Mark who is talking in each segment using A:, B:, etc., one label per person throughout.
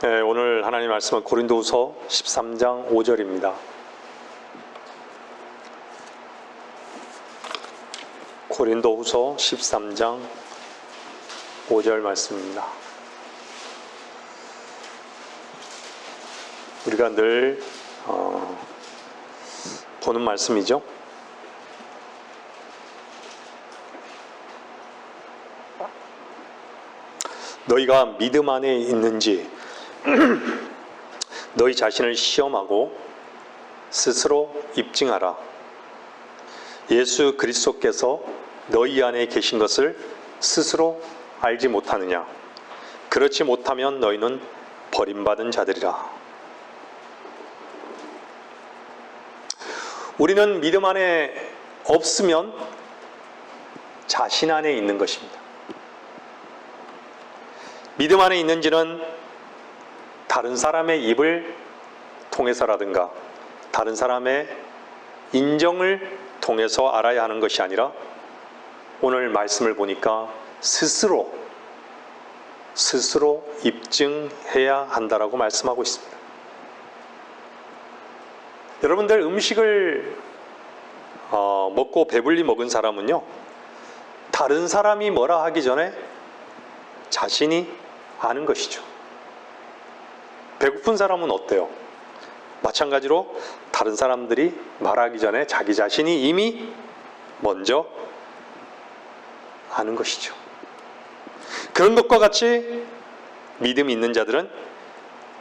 A: 네, 오늘 하나님 말씀은 고린도후서 13장 5절입니다. 고린도후서 13장 5절 말씀입니다. 우리가 늘 보는 말씀이죠. 너희가 믿음 안에 있는지 너희 자신을 시험하고 스스로 입증하라. 예수 그리스도께서 너희 안에 계신 것을 스스로 알지 못하느냐? 그렇지 못하면 너희는 버림받은 자들이라. 우리는 믿음 안에 없으면 자신 안에 있는 것입니다. 믿음 안에 있는지는 다른 사람의 입을 통해서라든가 다른 사람의 인정을 통해서 알아야 하는 것이 아니라 오늘 말씀을 보니까 스스로 입증해야 한다라고 말씀하고 있습니다. 여러분들 음식을 먹고 배불리 먹은 사람은요, 다른 사람이 뭐라 하기 전에 자신이 아는 것이죠. 배고픈 사람은 어때요? 마찬가지로 다른 사람들이 말하기 전에 자기 자신이 이미 먼저 아는 것이죠. 그런 것과 같이 믿음이 있는 자들은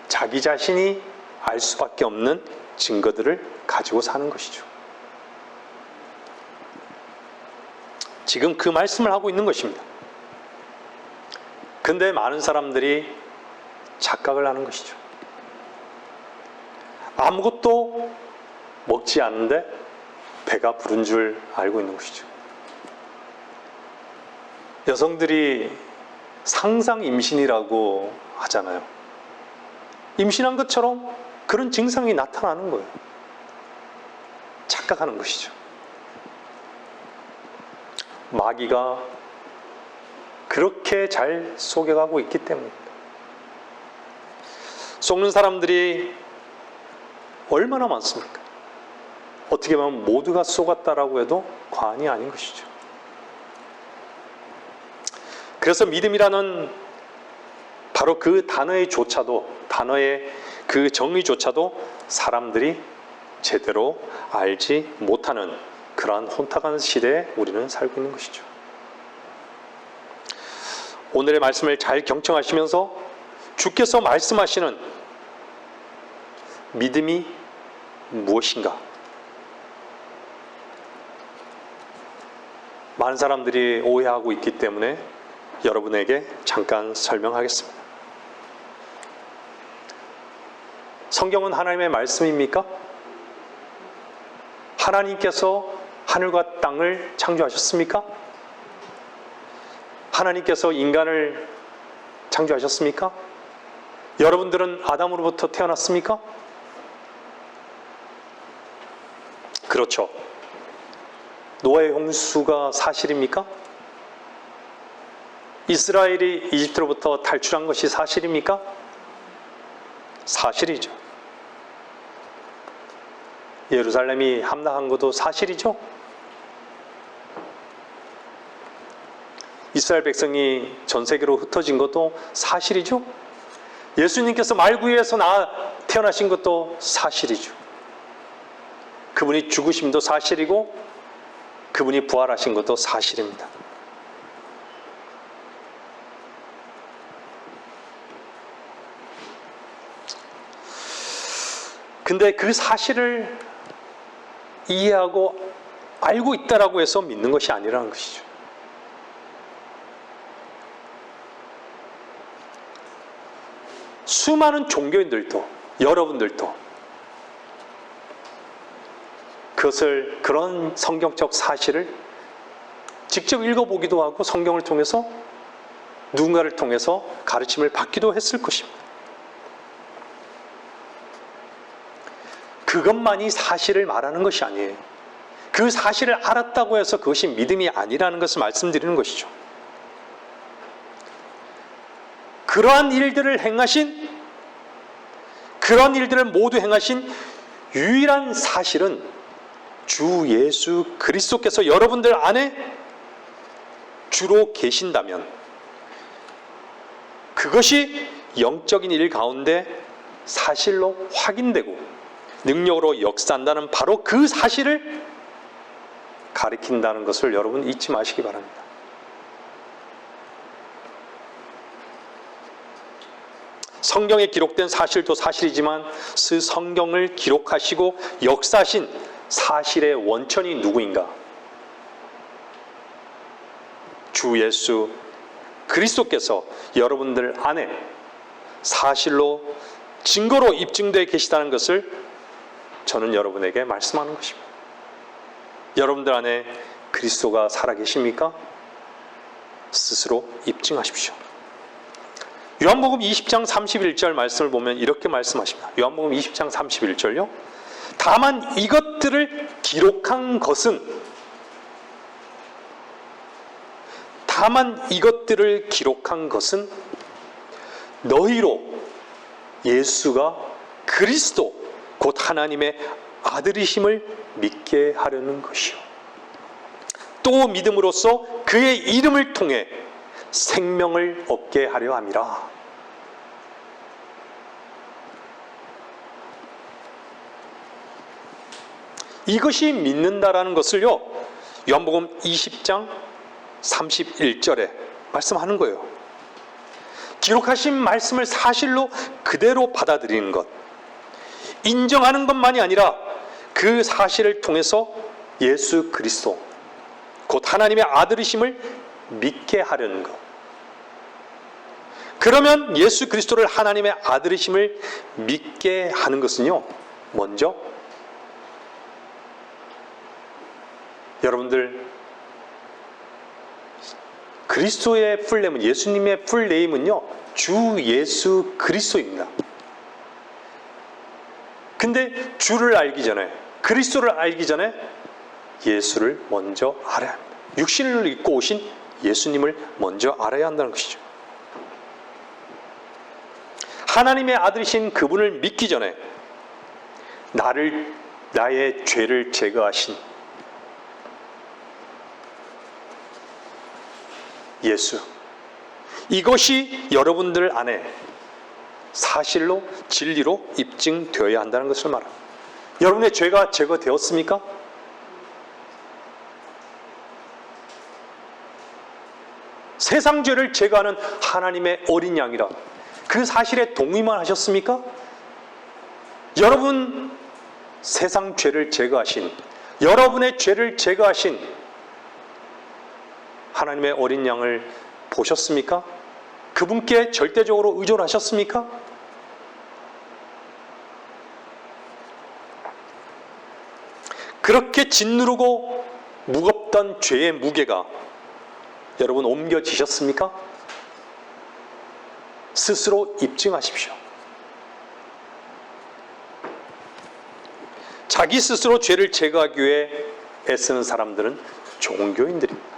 A: 자기 자신이 알 수밖에 없는 증거들을 가지고 사는 것이죠. 지금 그 말씀을 하고 있는 것입니다. 근데 많은 사람들이 착각을 하는 것이죠. 아무것도 먹지 않는데 배가 부른 줄 알고 있는 것이죠. 여성들이 상상 임신이라고 하잖아요. 임신한 것처럼 그런 증상이 나타나는 거예요. 착각하는 것이죠. 마귀가 그렇게 잘 속여가고 있기 때문입니다. 속는 사람들이 얼마나 많습니까? 어떻게 보면 모두가 속았다라고 해도 과언이 아닌 것이죠. 그래서 믿음이라는 바로 그 단어의 그 정의조차도 사람들이 제대로 알지 못하는 그러한 혼탁한 시대에 우리는 살고 있는 것이죠. 오늘의 말씀을 잘 경청하시면서 주께서 말씀하시는 믿음이 무엇인가? 많은 사람들이 오해하고 있기 때문에 여러분에게 잠깐 설명하겠습니다. 성경은 하나님의 말씀입니까? 하나님께서 하늘과 땅을 창조하셨습니까? 하나님께서 인간을 창조하셨습니까? 여러분들은 아담으로부터 태어났습니까? 그렇죠. 노아의 홍수가 사실입니까? 이스라엘이 이집트로부터 탈출한 것이 사실입니까? 사실이죠. 예루살렘이 함락한 것도 사실이죠. 이스라엘 백성이 전 세계로 흩어진 것도 사실이죠. 예수님께서 말구유에서 태어나신 것도 사실이죠. 그분이 죽으심도 사실이고 그분이 부활하신 것도 사실입니다. 근데 그 사실을 이해하고 알고 있다라고 해서 믿는 것이 아니라는 것이죠. 수많은 종교인들도 여러분들도 그런 성경적 사실을 직접 읽어보기도 하고 성경을 통해서 누군가를 통해서 가르침을 받기도 했을 것입니다. 그것만이 사실을 말하는 것이 아니에요. 그 사실을 알았다고 해서 그것이 믿음이 아니라는 것을 말씀드리는 것이죠. 그러한 일들을 행하신 그런 일들을 모두 행하신 유일한 사실은 주 예수 그리스도께서 여러분들 안에 주로 계신다면, 그것이 영적인 일 가운데 사실로 확인되고 능력으로 역사한다는 바로 그 사실을 가리킨다는 것을 여러분 잊지 마시기 바랍니다. 성경에 기록된 사실도 사실이지만 그 성경을 기록하시고 역사하신 사실의 원천이 누구인가? 주 예수 그리스도께서 여러분들 안에 사실로 증거로 입증되어 계시다는 것을 저는 여러분에게 말씀하는 것입니다. 여러분들 안에 그리스도가 살아계십니까? 스스로 입증하십시오. 요한복음 20장 31절 말씀을 보면 이렇게 말씀하십니다. 요한복음 20장 31절요. 다만 이것들을 기록한 것은 너희로 예수가 그리스도 곧 하나님의 아들이심을 믿게 하려는 것이요. 또 믿음으로써 그의 이름을 통해 생명을 얻게 하려 함이라. 이것이 믿는다라는 것을요, 요한복음 20장 31절에 말씀하는 거예요. 기록하신 말씀을 사실로 그대로 받아들이는 것, 인정하는 것만이 아니라 그 사실을 통해서 예수 그리스도 곧 하나님의 아들이심을 믿게 하려는 것. 그러면 예수 그리스도를 하나님의 아들이심을 믿게 하는 것은요, 먼저 여러분들 그리스도의 풀네임은, 예수님의 풀네임은요, 주 예수 그리스도입니다. 근데 주를 알기 전에, 그리스도를 알기 전에 예수를 먼저 알아야 합니다. 육신을 입고 오신 예수님을 먼저 알아야 한다는 것이죠. 하나님의 아들이신 그분을 믿기 전에 나의 죄를 제거하신 예수, 이것이 여러분들 안에 사실로 진리로 입증되어야 한다는 것을 말합니다. 여러분의 죄가 제거되었습니까? 세상 죄를 제거하는 하나님의 어린 양이라 그 사실에 동의만 하셨습니까? 여러분 세상 죄를 제거하신, 여러분의 죄를 제거하신 하나님의 어린 양을 보셨습니까? 그분께 절대적으로 의존하셨습니까? 그렇게 짓누르고 무겁던 죄의 무게가 여러분 옮겨지셨습니까? 스스로 입증하십시오. 자기 스스로 죄를 제거하기 위해 애쓰는 사람들은 종교인들입니다.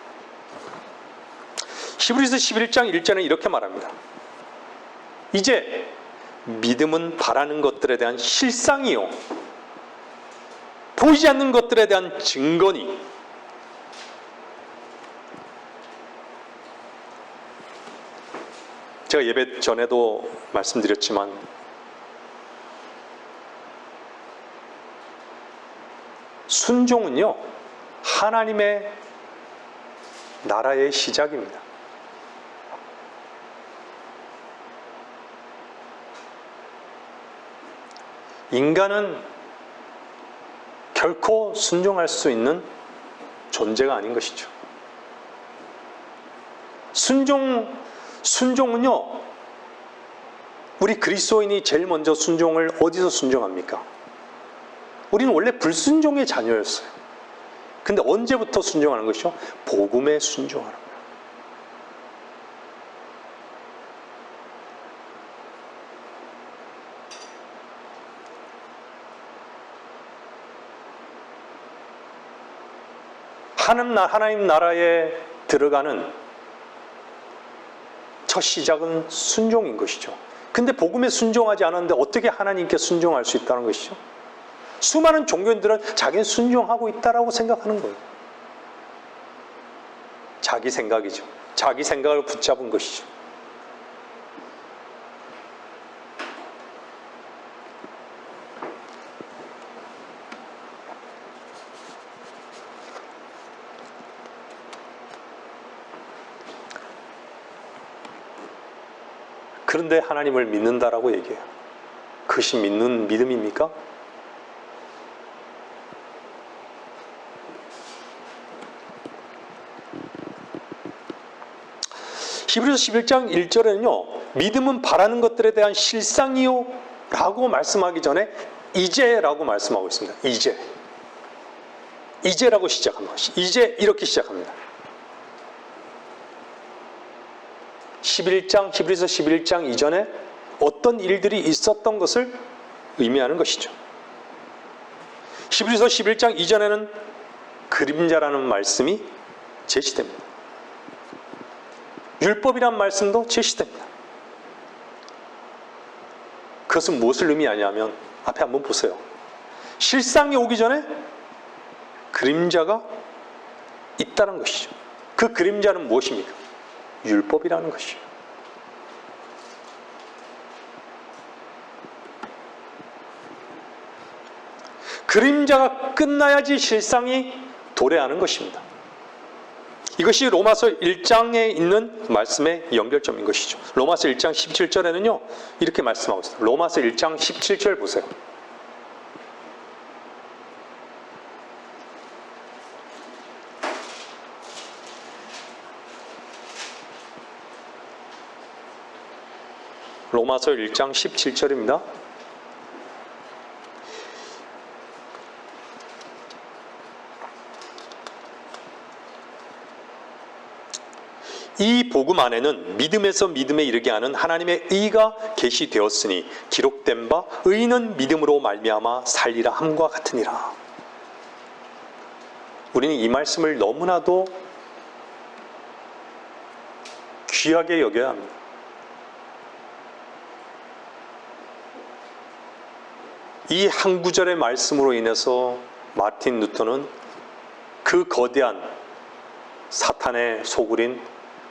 A: 히브리서 11장 1절은 이렇게 말합니다. 이제 믿음은 바라는 것들에 대한 실상이요, 보이지 않는 것들에 대한 증거니, 제가 예배 전에도 말씀드렸지만 순종은요, 하나님의 나라의 시작입니다. 인간은 결코 순종할 수 있는 존재가 아닌 것이죠. 순종은요, 우리 그리스도인이 제일 먼저 순종을 어디서 순종합니까? 우리는 원래 불순종의 자녀였어요. 근데 언제부터 순종하는 것이죠? 복음에 순종하는 거예요. 하나님 나라에 들어가는 첫 시작은 순종인 것이죠. 근데 복음에 순종하지 않았는데 어떻게 하나님께 순종할 수 있다는 것이죠? 수많은 종교인들은 자기는 순종하고 있다라고 생각하는 거예요. 자기 생각이죠. 자기 생각을 붙잡은 것이죠. 그런데 하나님을 믿는다라고 얘기해요. 그것이 믿는 믿음입니까? 히브리서 11장 1절에는요. 믿음은 바라는 것들에 대한 실상이요 라고 말씀하기 전에 이제라고 말씀하고 있습니다. 이제라고 시작합니다. 이제 이렇게 시작합니다. 히브리서 11장 이전에 어떤 일들이 있었던 것을 의미하는 것이죠. 히브리서 11장 이전에는 그림자라는 말씀이 제시됩니다. 율법이란 말씀도 제시됩니다. 그것은 무엇을 의미하냐면 앞에 한번 보세요. 실상이 오기 전에 그림자가 있다는 것이죠. 그 그림자는 무엇입니까? 율법이라는 것이죠. 그림자가 끝나야지 실상이 도래하는 것입니다. 이것이 로마서 1장에 있는 말씀의 연결점인 것이죠. 로마서 1장 17절에는요. 이렇게 말씀하고 있습니다. 로마서 1장 17절 보세요. 로마서 1장 17절입니다. 이 복음 안에는 믿음에서 믿음에 이르게 하는 하나님의 의가 계시되었으니 기록된 바 의인은 믿음으로 말미암아 살리라 함과 같으니라. 우리는 이 말씀을 너무나도 귀하게 여겨야 합니다. 이 한 구절의 말씀으로 인해서 마틴 루터는 그 거대한 사탄의 소굴인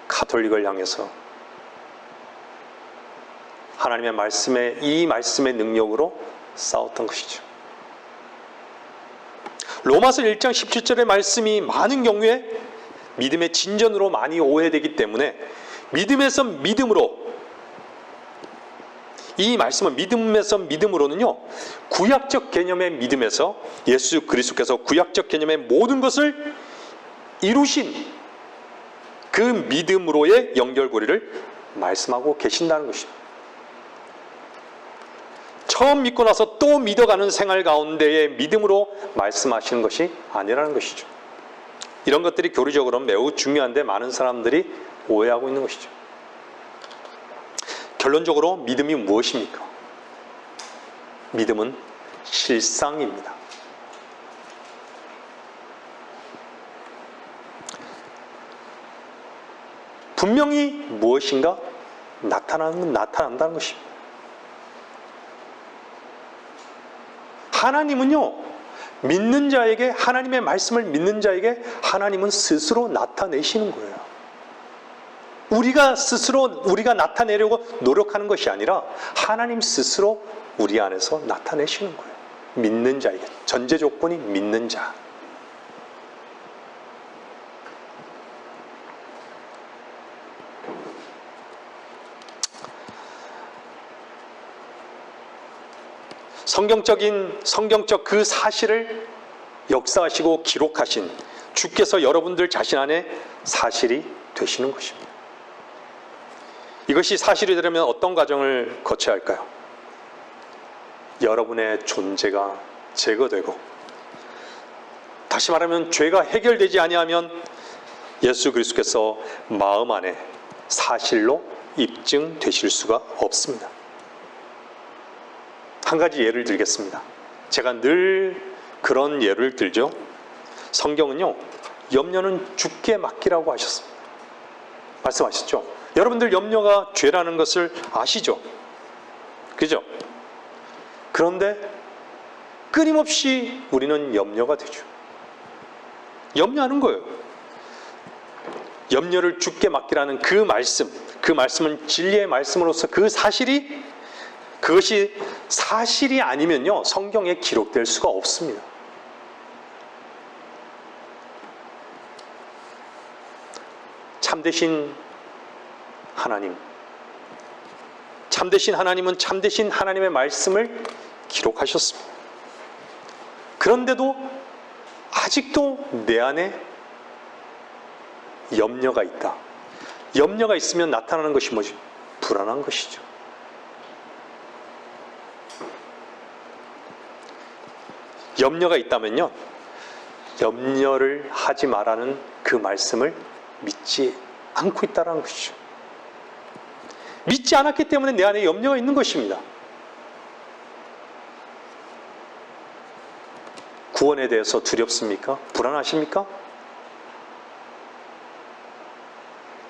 A: 가톨릭을 향해서 하나님의 이 말씀의 능력으로 싸웠던 것이죠. 로마서 1장 17절의 말씀이 많은 경우에 믿음의 진전으로 많이 오해되기 때문에 믿음에서 믿음으로, 이 말씀은 믿음에서 믿음으로는요, 구약적 개념의 믿음에서 예수 그리스도께서 구약적 개념의 모든 것을 이루신 그 믿음으로의 연결고리를 말씀하고 계신다는 것입니다. 처음 믿고 나서 또 믿어가는 생활 가운데의 믿음으로 말씀하시는 것이 아니라는 것이죠. 이런 것들이 교리적으로 매우 중요한데 많은 사람들이 오해하고 있는 것이죠. 결론적으로 믿음이 무엇입니까? 믿음은 실상입니다. 분명히 무엇인가 나타난다는 것입니다. 하나님은요, 믿는 자에게, 하나님의 말씀을 믿는 자에게 하나님은 스스로 나타내시는 거예요. 우리가 나타내려고 노력하는 것이 아니라 하나님 스스로 우리 안에서 나타내시는 거예요. 믿는 자에게. 전제 조건이 믿는 자. 성경적 그 사실을 역사하시고 기록하신 주께서 여러분들 자신 안에 사실이 되시는 것입니다. 이것이 사실이 되려면 어떤 과정을 거쳐야 할까요? 여러분의 존재가 제거되고, 다시 말하면 죄가 해결되지 아니하면 예수 그리스도께서 마음 안에 사실로 입증되실 수가 없습니다. 한 가지 예를 들겠습니다. 제가 늘 그런 예를 들죠. 성경은요, 염려는 주께 맡기라고 하셨습니다. 말씀하셨죠. 여러분들 염려가 죄라는 것을 아시죠? 그죠? 그런데 끊임없이 우리는 염려가 되죠. 염려하는 거예요. 염려를 주께 맡기라는 그 말씀은 진리의 말씀으로서 그것이 사실이 아니면요, 성경에 기록될 수가 없습니다. 참되신 하나님은 참되신 하나님의 말씀을 기록하셨습니다. 그런데도 아직도 내 안에 염려가 있다. 염려가 있으면 나타나는 것이 뭐지? 불안한 것이죠. 염려가 있다면요, 염려를 하지 말라는 그 말씀을 믿지 않고 있다는 것이죠. 믿지 않았기 때문에 내 안에 염려가 있는 것입니다. 구원에 대해서 두렵습니까? 불안하십니까?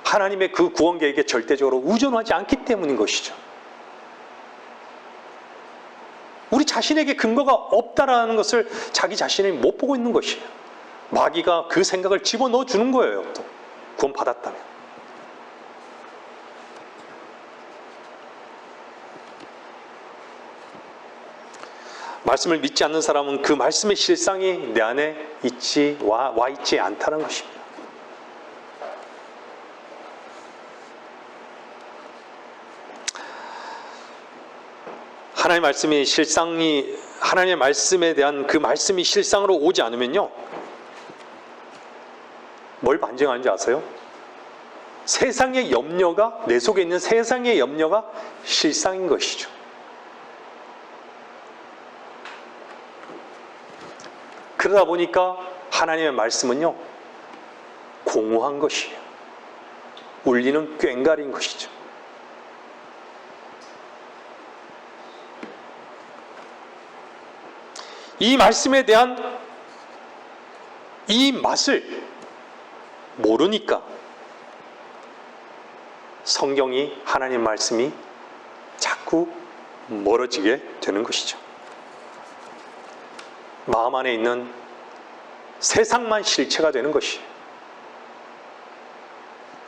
A: 하나님의 그 구원 계획에 절대적으로 의존하지 않기 때문인 것이죠. 우리 자신에게 근거가 없다라는 것을 자기 자신이 못 보고 있는 것이에요. 마귀가 그 생각을 집어넣어 주는 거예요. 또 구원 받았다면. 말씀을 믿지 않는 사람은 그 말씀의 실상이 내 안에 와 있지 않다는 것입니다. 하나님의 말씀에 대한 그 말씀이 실상으로 오지 않으면요, 뭘 반증하는지 아세요? 세상의 염려가, 내 속에 있는 세상의 염려가 실상인 것이죠. 그러다 보니까 하나님의 말씀은요, 공허한 것이에요. 울리는 꽹과리인 것이죠. 이 말씀에 대한 이 맛을 모르니까 성경이, 하나님 말씀이 자꾸 멀어지게 되는 것이죠. 마음 안에 있는 세상만 실체가 되는 것이에요.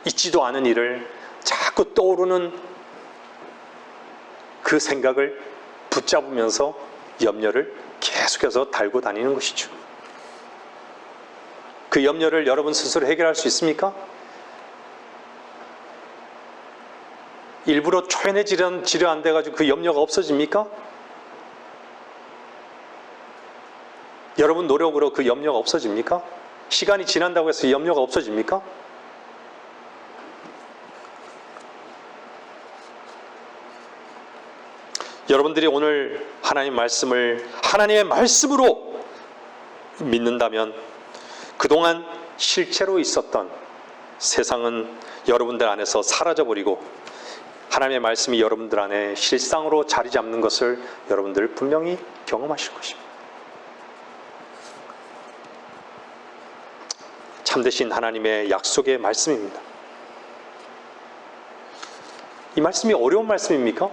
A: 있지도 않은 일을 자꾸 떠오르는 그 생각을 붙잡으면서 염려를 계속해서 달고 다니는 것이죠. 그 염려를 여러분 스스로 해결할 수 있습니까? 일부러 초연해 치료 안 돼가지고 그 염려가 없어집니까? 여러분 노력으로 그 염려가 없어집니까? 시간이 지난다고 해서 염려가 없어집니까? 여러분들이 오늘 하나님 말씀을 하나님의 말씀으로 믿는다면 그동안 실체로 있었던 세상은 여러분들 안에서 사라져버리고 하나님의 말씀이 여러분들 안에 실상으로 자리 잡는 것을 여러분들 분명히 경험하실 것입니다. 참되신 하나님의 약속의 말씀입니다. 이 말씀이 어려운 말씀입니까?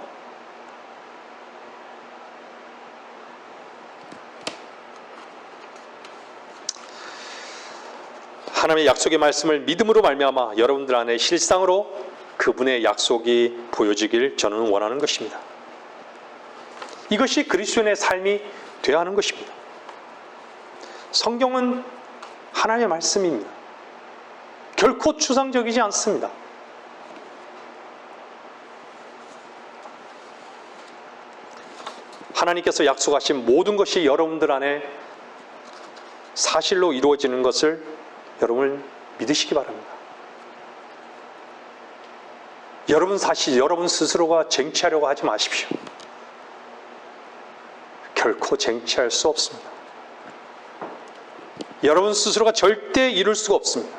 A: 하나님의 약속의 말씀을 믿음으로 말미암아 여러분들 안에 실상으로 그분의 약속이 보여지길 저는 원하는 것입니다. 이것이 그리스도인의 삶이 되어야 하는 것입니다. 성경은 하나님의 말씀입니다. 결코 추상적이지 않습니다. 하나님께서 약속하신 모든 것이 여러분들 안에 사실로 이루어지는 것을 여러분 믿으시기 바랍니다. 여러분 스스로가 쟁취하려고 하지 마십시오. 결코 쟁취할 수 없습니다. 여러분 스스로가 절대 이룰 수가 없습니다.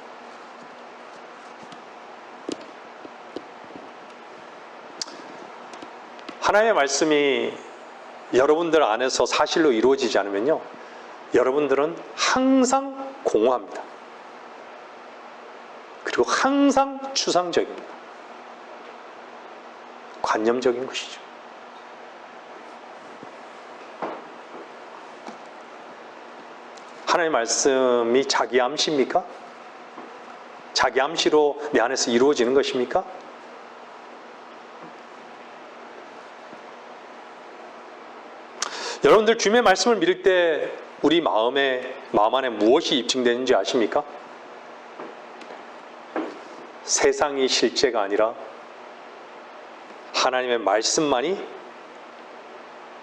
A: 하나님의 말씀이 여러분들 안에서 사실로 이루어지지 않으면요, 여러분들은 항상 공허합니다. 그리고 항상 추상적입니다. 관념적인 것이죠. 하나님의 말씀이 자기 암시입니까? 자기 암시로 내 안에서 이루어지는 것입니까? 여러분들 주님의 말씀을 믿을 때 우리 마음 안에 무엇이 입증되는지 아십니까? 세상이 실제가 아니라 하나님의 말씀만이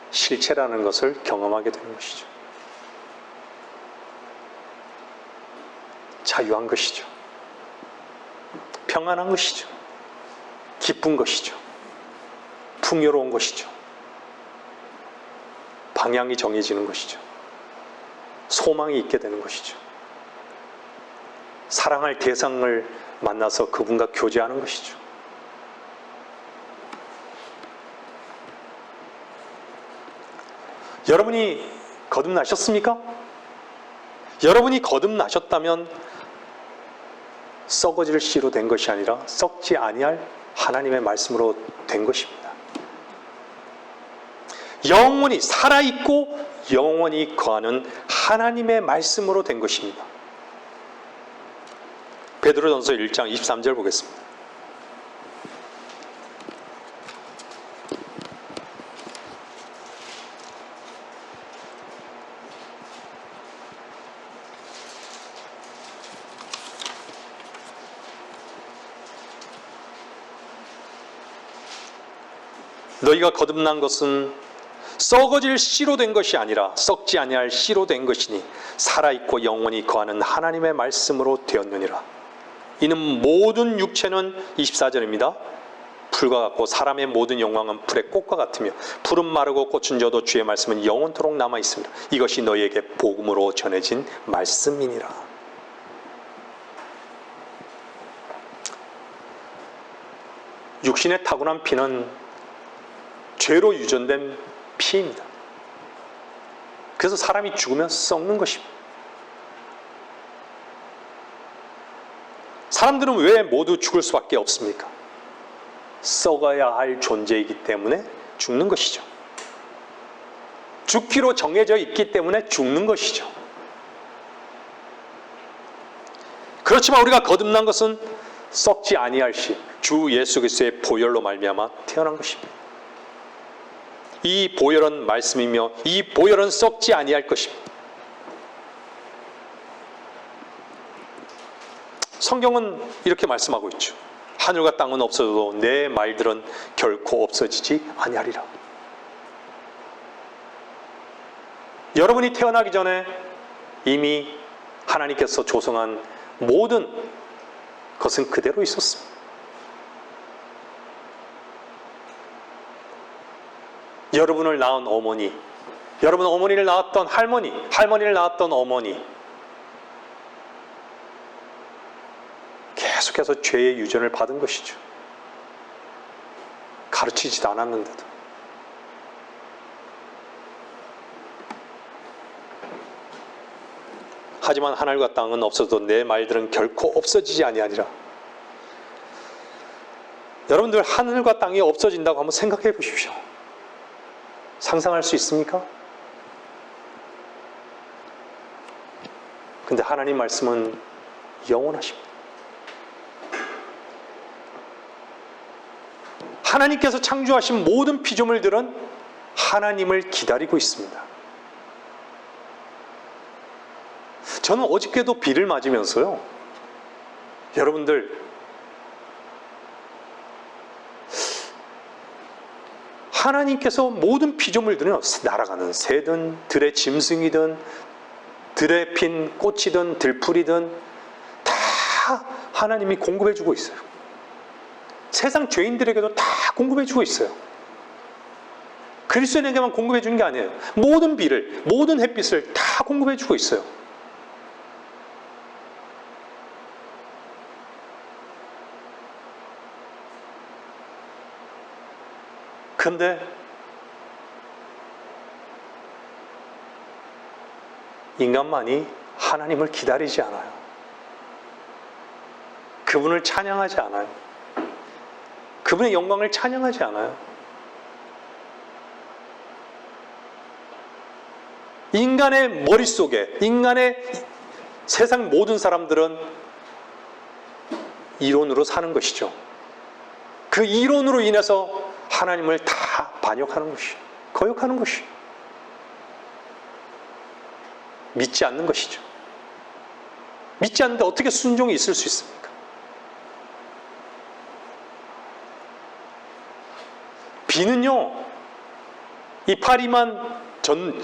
A: 실체라는 것을 경험하게 되는 것이죠. 자유한 것이죠. 평안한 것이죠. 기쁜 것이죠. 풍요로운 것이죠. 방향이 정해지는 것이죠. 소망이 있게 되는 것이죠. 사랑할 대상을 만나서 그분과 교제하는 것이죠. 여러분이 거듭나셨습니까? 여러분이 거듭나셨다면 썩어질 씨로 된 것이 아니라 썩지 아니할 하나님의 말씀으로 된 것입니다. 영원히 살아있고 영원히 거하는 하나님의 말씀으로 된 것입니다. 베드로전서 1장 23절 보겠습니다. 너희가 거듭난 것은 썩어질 씨로 된 것이 아니라 썩지 아니할 씨로 된 것이니 살아있고 영원히 거하는 하나님의 말씀으로 되었느니라. 이는 모든 육체는 24절입니다. 풀과 같고 사람의 모든 영광은 풀의 꽃과 같으며 풀은 마르고 꽃은 져도 주의 말씀은 영원토록 남아 있습니다. 이것이 너희에게 복음으로 전해진 말씀이니라. 육신의 타고난 피는 죄로 유전된 피입니다. 그래서 사람이 죽으면 썩는 것입니다. 사람들은 왜 모두 죽을 수밖에 없습니까? 썩어야 할 존재이기 때문에 죽는 것이죠. 죽기로 정해져 있기 때문에 죽는 것이죠. 그렇지만 우리가 거듭난 것은 썩지 아니할 시, 주 예수 그리스도의 보혈로 말미암아 태어난 것입니다. 이 보혈은 말씀이며 이 보혈은 썩지 아니할 것입니다. 성경은 이렇게 말씀하고 있죠. 하늘과 땅은 없어져도 내 말들은 결코 없어지지 아니하리라. 여러분이 태어나기 전에 이미 하나님께서 조성한 모든 것은 그대로 있었습니다. 여러분을 낳은 어머니, 여러분 어머니를 낳았던 할머니, 할머니를 낳았던 어머니, 계속해서 죄의 유전을 받은 것이죠. 가르치지도 않았는데도. 하지만 하늘과 땅은 없어도 내 말들은 결코 없어지지 아니하리라. 여러분들 하늘과 땅이 없어진다고 한번 생각해 보십시오. 상상할 수 있습니까? 근데 하나님 말씀은 영원하십니다. 하나님께서 창조하신 모든 피조물들은 하나님을 기다리고 있습니다. 저는 어저께도 비를 맞으면서요, 여러분들 하나님께서 모든 피조물들은 날아가는 새든 들의 짐승이든 들에 핀 꽃이든 들풀이든 다 하나님이 공급해주고 있어요. 세상 죄인들에게도 다 공급해주고 있어요. 그리스도인에게만 공급해주는 게 아니에요. 모든 비를, 모든 햇빛을 다 공급해주고 있어요. 근데 인간만이 하나님을 기다리지 않아요. 그분을 찬양하지 않아요. 그분의 영광을 찬양하지 않아요. 인간의 머릿속에, 인간의 세상 모든 사람들은 이론으로 사는 것이죠. 그 이론으로 인해서 하나님을 다 반역하는 것이에요. 거역하는 것이에요. 믿지 않는 것이죠. 믿지 않는데 어떻게 순종이 있을 수 있습니까? 비는요, 이파리만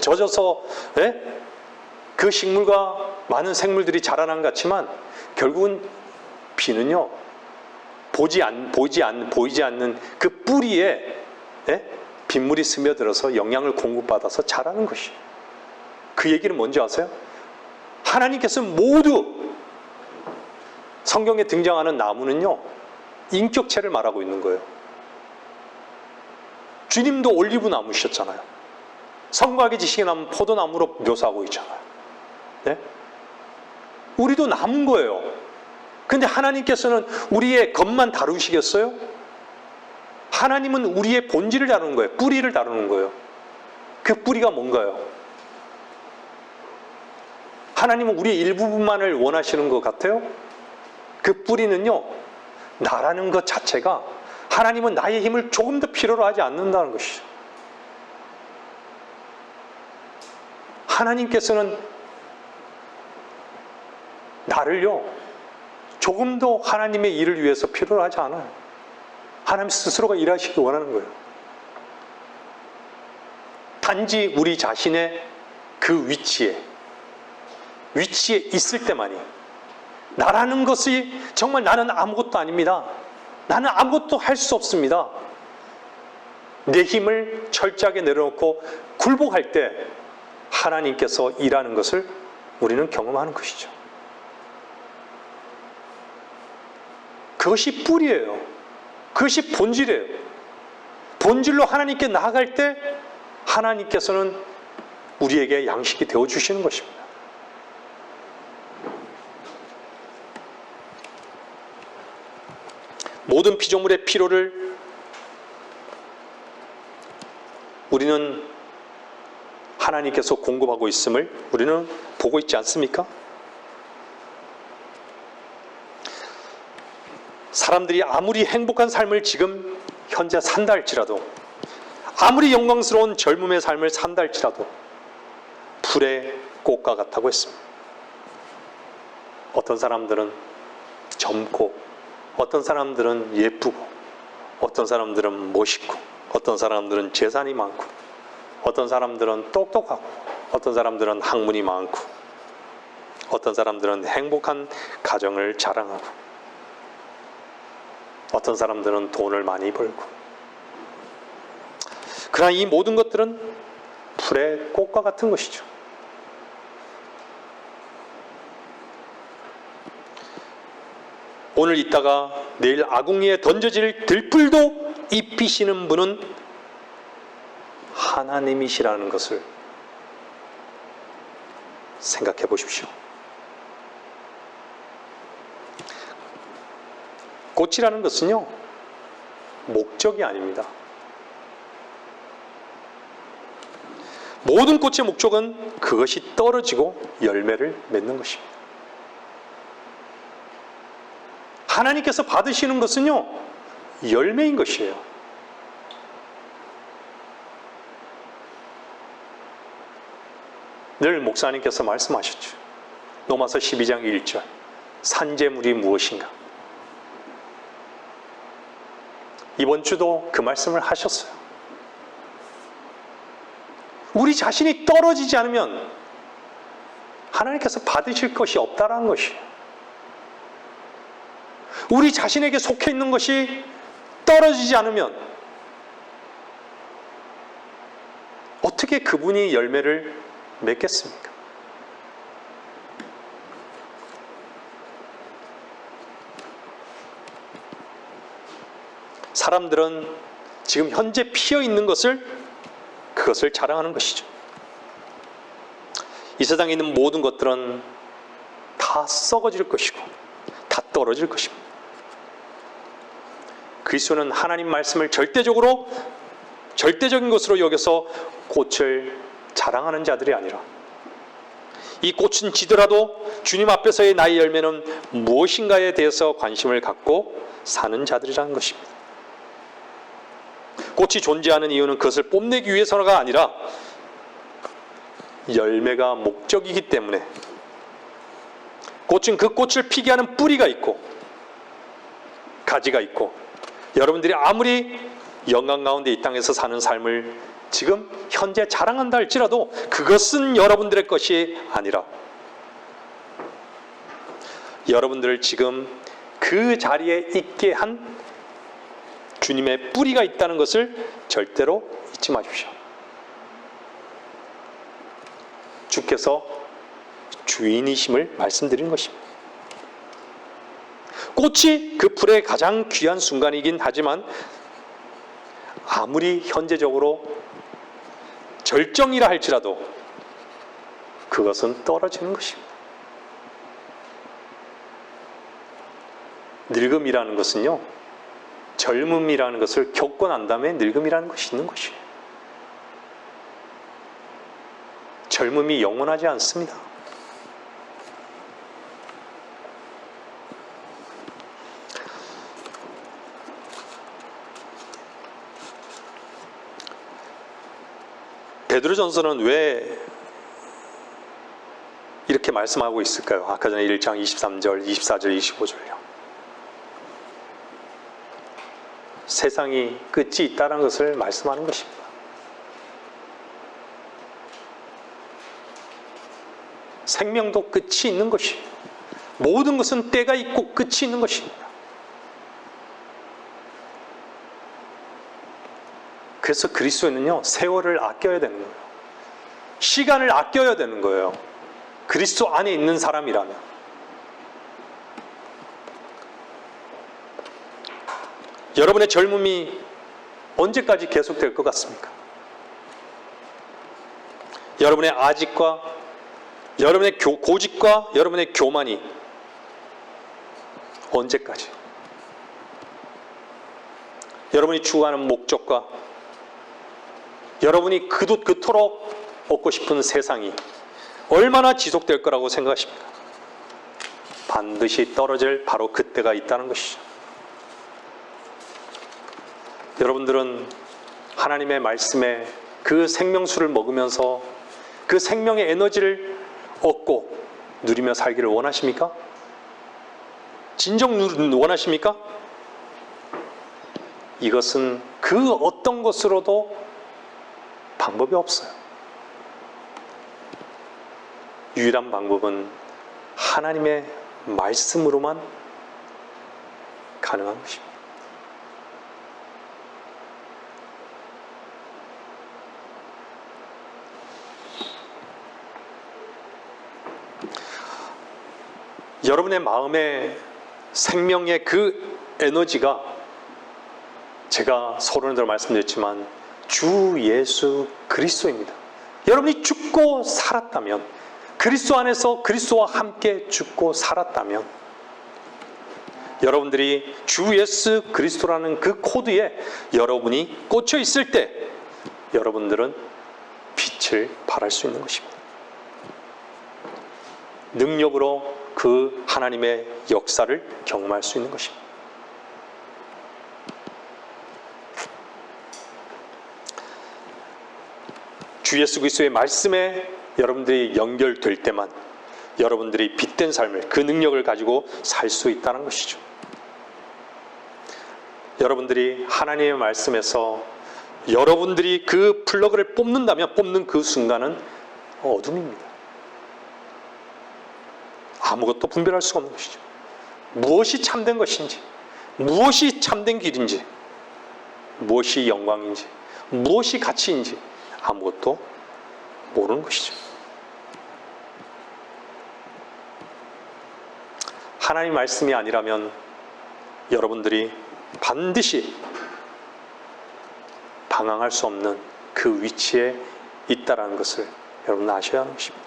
A: 젖어서 그 식물과 많은 생물들이 자라난 것 같지만 결국은 비는요, 보이지 않는 그 뿌리에 빗물이 스며들어서 영양을 공급받아서 자라는 것이에요. 그 얘기는 뭔지 아세요? 하나님께서 모두 성경에 등장하는 나무는요, 인격체를 말하고 있는 거예요. 주님도 올리브 나무셨잖아요. 성곽의 지식의 나무 포도나무로 묘사하고 있잖아요. 네? 우리도 나무인 거예요. 근데 하나님께서는 우리의 겉만 다루시겠어요? 하나님은 우리의 본질을 다루는 거예요. 뿌리를 다루는 거예요. 그 뿌리가 뭔가요? 하나님은 우리의 일부분만을 원하시는 것 같아요? 그 뿌리는요, 나라는 것 자체가 하나님은 나의 힘을 조금 더 필요로 하지 않는다는 것이죠. 하나님께서는 나를요, 조금 더 하나님의 일을 위해서 필요로 하지 않아요. 하나님 스스로가 일하시기 원하는 거예요. 단지 우리 자신의 그 위치에 있을 때만이, 나라는 것이 정말 나는 아무것도 아닙니다. 나는 아무것도 할 수 없습니다. 내 힘을 철저하게 내려놓고 굴복할 때 하나님께서 일하는 것을 우리는 경험하는 것이죠. 그것이 뿌리예요. 그것이 본질이에요. 본질로 하나님께 나아갈 때 하나님께서는 우리에게 양식이 되어주시는 것입니다. 모든 피조물의 필요를 우리는 하나님께서 공급하고 있음을 우리는 보고 있지 않습니까? 사람들이 아무리 행복한 삶을 지금 현재 산다 할지라도, 아무리 영광스러운 젊음의 삶을 산다 할지라도 풀의 꽃과 같다고 했습니다. 어떤 사람들은 젊고, 어떤 사람들은 예쁘고, 어떤 사람들은 멋있고, 어떤 사람들은 재산이 많고, 어떤 사람들은 똑똑하고, 어떤 사람들은 학문이 많고, 어떤 사람들은 행복한 가정을 자랑하고, 어떤 사람들은 돈을 많이 벌고. 그러나 이 모든 것들은 풀의 꽃과 같은 것이죠. 오늘 있다가 내일 아궁이에 던져질 들풀도 입히시는 분은 하나님이시라는 것을 생각해 보십시오. 꽃이라는 것은요, 목적이 아닙니다. 모든 꽃의 목적은 그것이 떨어지고 열매를 맺는 것입니다. 하나님께서 받으시는 것은요, 열매인 것이에요. 늘 목사님께서 말씀하셨죠. 로마서 12장 1절, 산재물이 무엇인가? 이번 주도 그 말씀을 하셨어요. 우리 자신이 떨어지지 않으면 하나님께서 받으실 것이 없다라는 것이에요. 우리 자신에게 속해 있는 것이 떨어지지 않으면 어떻게 그분이 열매를 맺겠습니까? 사람들은 지금 현재 피어 있는 그것을 자랑하는 것이죠. 이 세상에 있는 모든 것들은 다 썩어질 것이고 다 떨어질 것입니다. 그리스도는 하나님 말씀을 절대적인 것으로 여겨서 꽃을 자랑하는 자들이 아니라 이 꽃은 지더라도 주님 앞에서의 나의 열매는 무엇인가에 대해서 관심을 갖고 사는 자들이라는 것입니다. 꽃이 존재하는 이유는 그것을 뽐내기 위해서가 아니라 열매가 목적이기 때문에, 꽃은 그 꽃을 피게 하는 뿌리가 있고 가지가 있고, 여러분들이 아무리 영광 가운데 이 땅에서 사는 삶을 지금 현재 자랑한다 할지라도 그것은 여러분들의 것이 아니라 여러분들을 지금 그 자리에 있게 한 주님의 뿌리가 있다는 것을 절대로 잊지 마십시오. 주께서 주인이심을 말씀드리는 것입니다. 꽃이 그 풀의 가장 귀한 순간이긴 하지만 아무리 현재적으로 절정이라 할지라도 그것은 떨어지는 것입니다. 늙음이라는 것은요, 젊음이라는 것을 겪고 난 다음에 늙음이라는 것이 있는 것이에요. 젊음이 영원하지 않습니다. 베드로전서는 왜 이렇게 말씀하고 있을까요? 아까 전에 1장 23절, 24절, 25절요. 세상이 끝이 있다는 것을 말씀하는 것입니다. 생명도 끝이 있는 것이에요. 모든 것은 때가 있고 끝이 있는 것입니다. 그래서 그리스도인은요, 세월을 아껴야 되는 거예요. 시간을 아껴야 되는 거예요. 그리스도 안에 있는 사람이라면. 여러분의 젊음이 언제까지 계속될 것 같습니까? 여러분의 아직과 여러분의 고집과 여러분의 교만이 언제까지? 여러분이 추구하는 목적과 여러분이 그토록 얻고 싶은 세상이 얼마나 지속될 거라고 생각하십니까? 반드시 떨어질 바로 그때가 있다는 것이죠. 여러분들은 하나님의 말씀에 그 생명수를 먹으면서 그 생명의 에너지를 얻고 누리며 살기를 원하십니까? 진정 원하십니까? 이것은 그 어떤 것으로도 방법이 없어요. 유일한 방법은 하나님의 말씀으로만 가능한 것입니다. 여러분의 마음의 생명의 그 에너지가, 제가 서론으로 말씀드렸지만 주 예수 그리스도입니다. 여러분이 죽고 살았다면, 그리스도 안에서 그리스도와 함께 죽고 살았다면, 여러분들이 주 예수 그리스도라는 그 코드에 여러분이 꽂혀 있을 때 여러분들은 빛을 발할 수 있는 것입니다. 능력으로 그 하나님의 역사를 경험할 수 있는 것입니다. 주 예수 그리스도의 말씀에 여러분들이 연결될 때만 여러분들이 빛된 삶을, 그 능력을 가지고 살 수 있다는 것이죠. 여러분들이 하나님의 말씀에서 여러분들이 그 플러그를 뽑는다면 뽑는 그 순간은 어둠입니다. 아무것도 분별할 수가 없는 것이죠. 무엇이 참된 것인지, 무엇이 참된 길인지, 무엇이 영광인지, 무엇이 가치인지 아무것도 모르는 것이죠. 하나님 말씀이 아니라면 여러분들이 반드시 방황할 수 없는 그 위치에 있다는 것을 여러분 아셔야 하는 것입니다.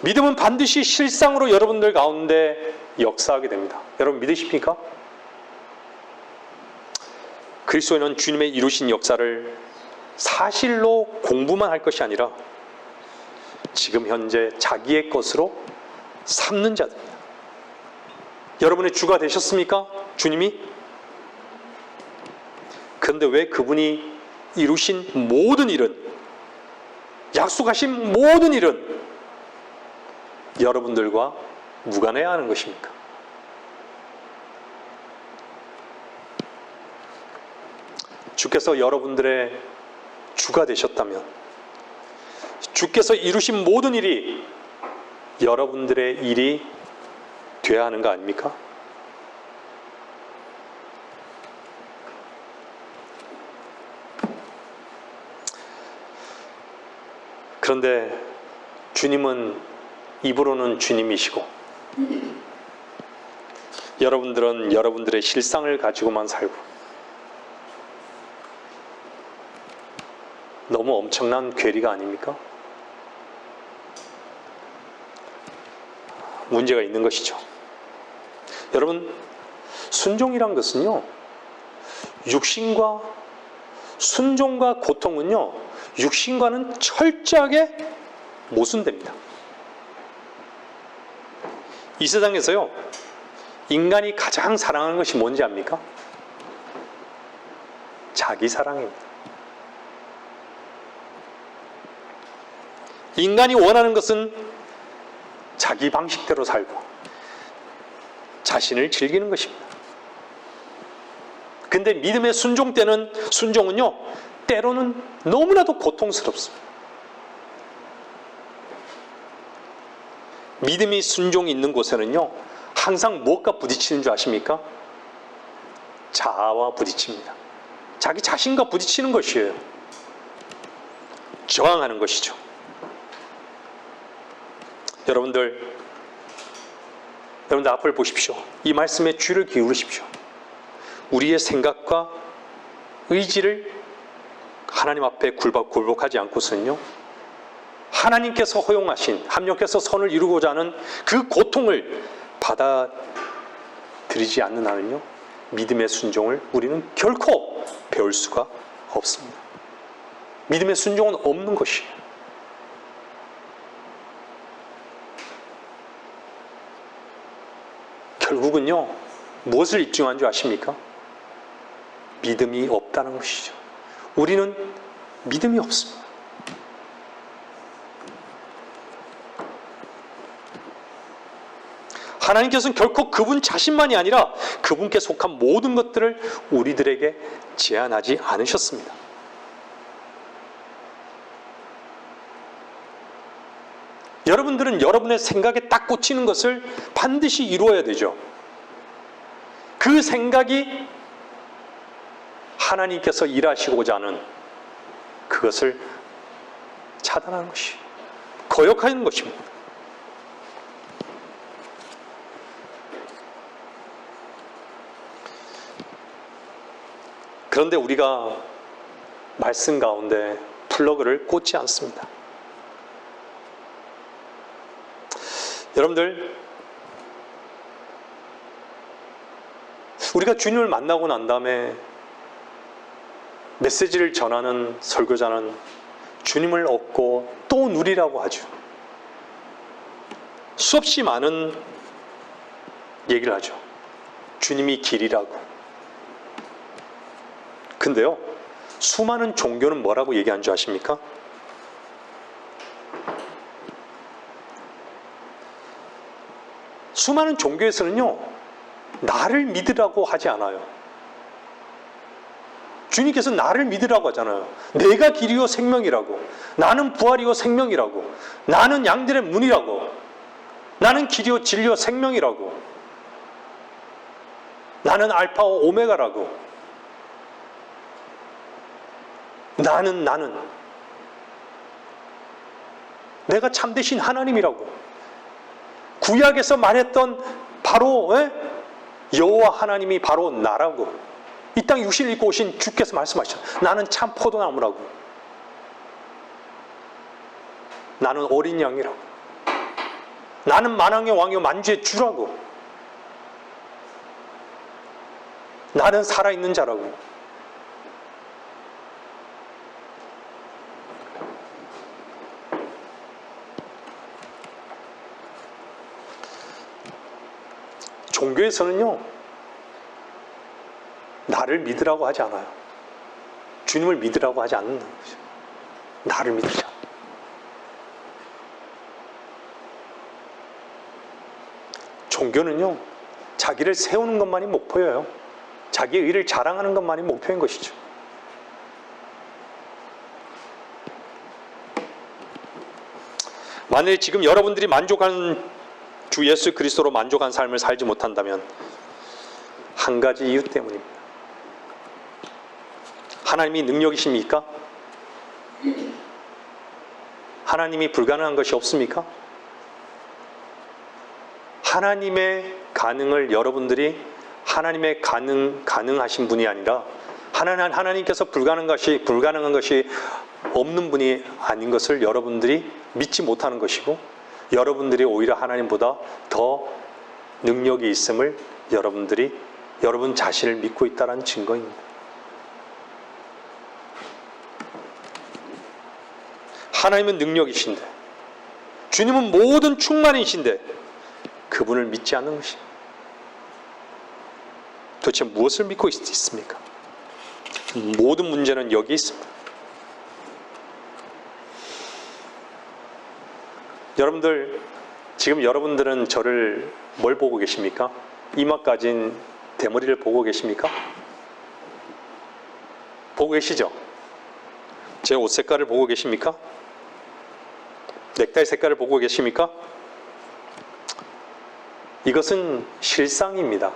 A: 믿음은 반드시 실상으로 여러분들 가운데 역사하게 됩니다. 여러분 믿으십니까? 그리스도인은 주님의 이루신 역사를 사실로 공부만 할 것이 아니라 지금 현재 자기의 것으로 삼는 자들입니다. 여러분의 주가 되셨습니까? 주님이? 그런데 왜 그분이 이루신 모든 일은, 약속하신 모든 일은 여러분들과 무관해야 하는 것입니까? 주께서 여러분들의 주가 되셨다면, 주께서 이루신 모든 일이 여러분들의 일이 되어야 하는 거 아닙니까? 그런데 주님은 입으로는 주님이시고 여러분들은 여러분들의 실상을 가지고만 살고, 너무 엄청난 괴리가 아닙니까? 문제가 있는 것이죠. 여러분, 순종이란 것은요, 순종과 고통은요, 육신과는 철저하게 모순됩니다. 이 세상에서요, 인간이 가장 사랑하는 것이 뭔지 압니까? 자기 사랑입니다. 인간이 원하는 것은 자기 방식대로 살고 자신을 즐기는 것입니다. 근데 믿음의 순종은요, 때로는 너무나도 고통스럽습니다. 믿음이 순종이 있는 곳에는요, 항상 무엇과 부딪히는 줄 아십니까? 자아와 부딪힙니다. 자기 자신과 부딪히는 것이에요. 저항하는 것이죠. 여러분들 앞을 보십시오. 이 말씀에 귀를 기울이십시오. 우리의 생각과 의지를 하나님 앞에 굴복하지 않고서는요, 하나님께서 허용하신, 하나님께서 선을 이루고자 하는 그 고통을 받아들이지 않는 한은요, 믿음의 순종을 우리는 결코 배울 수가 없습니다. 믿음의 순종은 없는 것이에요. 결국은요, 무엇을 입증한 줄 아십니까? 믿음이 없다는 것이죠. 우리는 믿음이 없습니다. 하나님께서는 결코 그분 자신만이 아니라 그분께 속한 모든 것들을 우리들에게 제한하지 않으셨습니다. 여러분들은 여러분의 생각에 딱 꽂히는 것을 반드시 이루어야 되죠. 그 생각이 하나님께서 일하시고자 하는 그것을 차단하는 것이, 거역하는 것입니다. 그런데 우리가 말씀 가운데 플러그를 꽂지 않습니다. 여러분들, 우리가 주님을 만나고 난 다음에 메시지를 전하는 설교자는 주님을 얻고 또 누리라고 하죠. 수없이 많은 얘기를 하죠. 주님이 길이라고. 근데요, 수많은 종교는 뭐라고 얘기한 줄 아십니까? 수많은 종교에서는요, 나를 믿으라고 하지 않아요. 주님께서 나를 믿으라고 하잖아요. 내가 길이요 생명이라고, 나는 부활이요 생명이라고, 나는 양들의 문이라고, 나는 길이요 진리요 생명이라고, 나는 알파와 오메가라고, 나는 내가 참되신 하나님이라고, 구약에서 말했던 바로 여호와 하나님이 바로 나라고, 이 땅 육신을 입고 오신 주께서 말씀하셨죠. 나는 참 포도나무라고, 나는 어린 양이라고, 나는 만왕의 왕이요 만주의 주라고, 나는 살아있는 자라고. 종교에서는요, 나를 믿으라고 하지 않아요. 주님을 믿으라고 하지 않는 거죠. 나를 믿으자. 종교는요, 자기를 세우는 것만이 목표예요. 자기의 의를 자랑하는 것만이 목표인 것이죠. 만일 지금 여러분들이 만족한 주 예수 그리스도로 만족한 삶을 살지 못한다면 한 가지 이유 때문입니다. 하나님이 능력이십니까? 하나님이 불가능한 것이 없습니까? 하나님의 가능을 여러분들이 하나님의 가능하신 분이 아니라 하나님께서 불가능한 것이 없는 분이 아닌 것을 여러분들이 믿지 못하는 것이고, 여러분들이 오히려 하나님보다 더 능력이 있음을 여러분 자신을 믿고 있다는 증거입니다. 하나님은 능력이신데, 주님은 모든 충만이신데 그분을 믿지 않는 것입니다. 도대체 무엇을 믿고 있습니까? 모든 문제는 여기 있습니다. 여러분들, 지금 여러분들은 저를 뭘 보고 계십니까? 이마 까진 대머리를 보고 계십니까? 보고 계시죠? 제 옷 색깔을 보고 계십니까? 넥타이 색깔을 보고 계십니까? 이것은 실상입니다.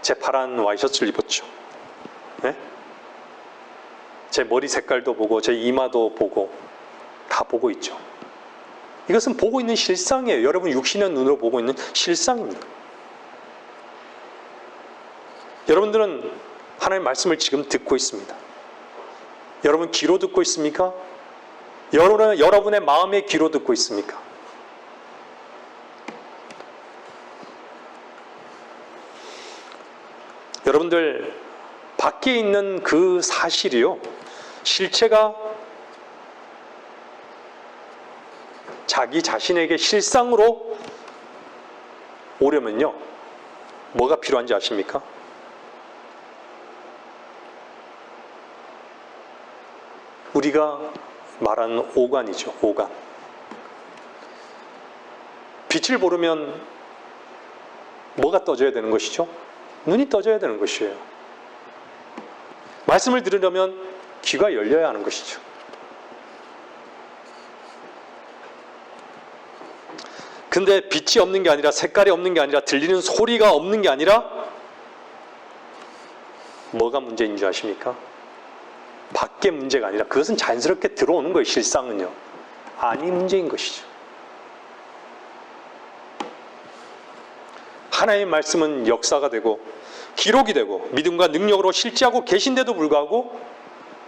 A: 제 파란 와이셔츠를 입었죠. 네? 제 머리 색깔도 보고 제 이마도 보고 다 보고 있죠. 이것은 보고 있는 실상이에요. 여러분 육신의 눈으로 보고 있는 실상입니다. 여러분들은 하나님의 말씀을 지금 듣고 있습니다. 여러분 귀로 듣고 있습니까? 여러분의 마음의 귀로 듣고 있습니까? 여러분들 밖에 있는 그 사실이요, 실체가 자기 자신에게 실상으로 오려면요, 뭐가 필요한지 아십니까? 우리가 말하는 오간이죠. 오간. 빛을 보려면 뭐가 떠져야 되는 것이죠? 눈이 떠져야 되는 것이에요. 말씀을 들으려면 귀가 열려야 하는 것이죠. 근데 빛이 없는 게 아니라, 색깔이 없는 게 아니라, 들리는 소리가 없는 게 아니라 뭐가 문제인 줄 아십니까? 밖에 문제가 아니라 그것은 자연스럽게 들어오는 거예요. 실상은요. 안이 문제인 것이죠. 하나님의 말씀은 역사가 되고 기록이 되고 믿음과 능력으로 실제하고 계신데도 불구하고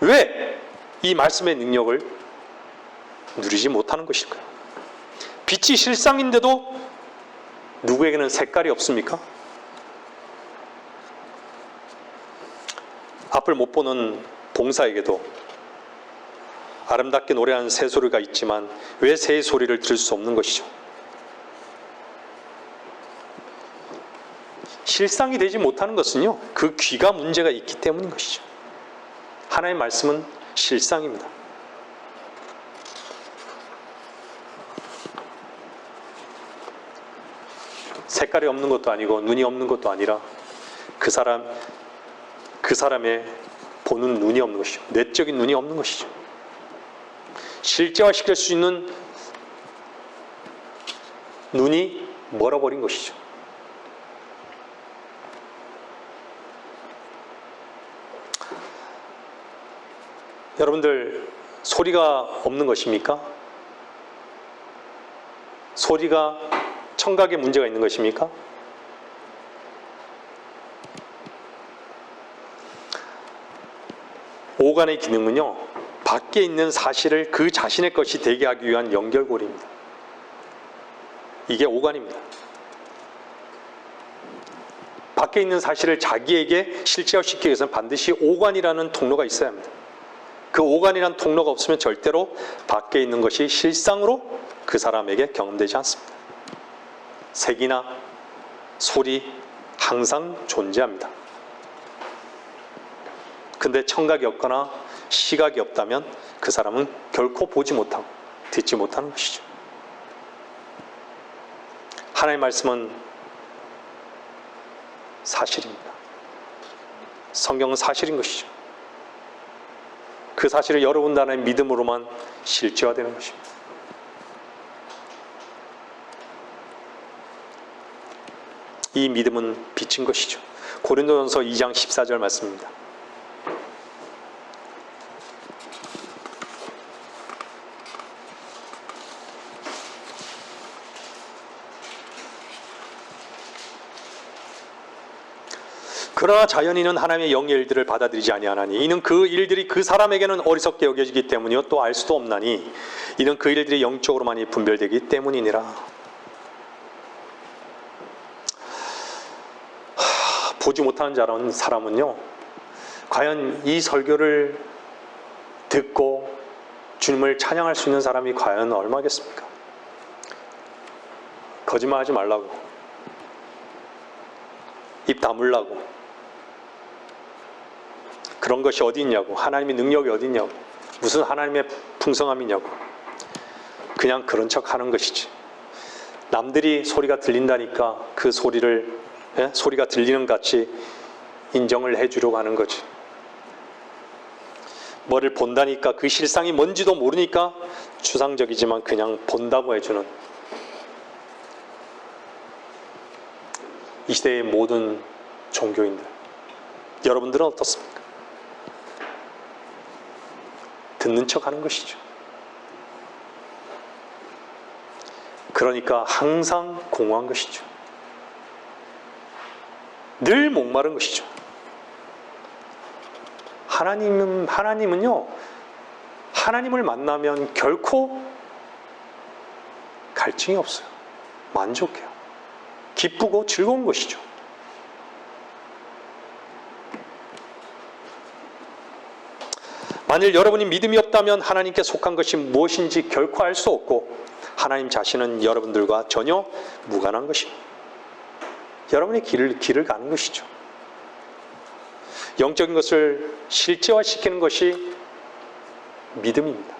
A: 왜 이 말씀의 능력을 누리지 못하는 것일까요? 빛이 실상인데도 누구에게는 색깔이 없습니까? 앞을 못 보는 봉사에게도 아름답게 노래하는 새소리가 있지만 왜 새의 소리를 들을 수 없는 것이죠? 실상이 되지 못하는 것은요, 그 귀가 문제가 있기 때문인 것이죠. 하나님의 말씀은 실상입니다. 색깔이 없는 것도 아니고 눈이 없는 것도 아니라 그 사람의 보는 눈이 없는 것이죠. 내적인 눈이 없는 것이죠. 실제화시킬 수 있는 눈이 멀어버린 것이죠. 여러분들, 소리가 없는 것입니까? 소리가 청각에 문제가 있는 것입니까? 오간의 기능은요, 밖에 있는 사실을 그 자신의 것이 되게 하기 위한 연결고리입니다. 이게 오간입니다. 밖에 있는 사실을 자기에게 실체화시키기 위해서는 반드시 오간이라는 통로가 있어야 합니다. 그 오간이라는 통로가 없으면 절대로 밖에 있는 것이 실상으로 그 사람에게 경험되지 않습니다. 색이나 소리 항상 존재합니다. 근데 청각이 없거나 시각이 없다면 그 사람은 결코 보지 못하고 듣지 못하는 것이죠. 하나님의 말씀은 사실입니다. 성경은 사실인 것이죠. 그 사실을 여러분 단의 믿음으로만 실제화되는 것입니다. 이 믿음은 빛인 것이죠. 고린도전서 2장 14절 말씀입니다. 그러나 자연인은 하나님의 영의 일들을 받아들이지 아니하나니 이는 그 일들이 그 사람에게는 어리석게 여겨지기 때문이요 또 알 수도 없나니 이는 그 일들이 영적으로만이 분별되기 때문이니라. 보지 못하는 사람은요, 과연 이 설교를 듣고 주님을 찬양할 수 있는 사람이 과연 얼마겠습니까? 거짓말하지 말라고, 입 다물라고, 그런 것이 어디 있냐고, 하나님의 능력이 어디 있냐고, 무슨 하나님의 풍성함이냐고, 그냥 그런 척 하는 것이지. 남들이 소리가 들린다니까 그 소리를 소리가 들리는 같이 인정을 해주려고 하는 거지. 뭐를 본다니까 그 실상이 뭔지도 모르니까 추상적이지만 그냥 본다고 해주는 이 시대의 모든 종교인들, 여러분들은 어떻습니까? 듣는 척 하는 것이죠. 그러니까 항상 공허한 것이죠. 늘 목마른 것이죠. 하나님은요, 하나님을 만나면 결코 갈증이 없어요. 만족해요. 기쁘고 즐거운 것이죠. 만일 여러분이 믿음이 없다면 하나님께 속한 것이 무엇인지 결코 알 수 없고 하나님 자신은 여러분들과 전혀 무관한 것입니다. 여러분의 길을 가는 것이죠. 영적인 것을 실제화시키는 것이 믿음입니다.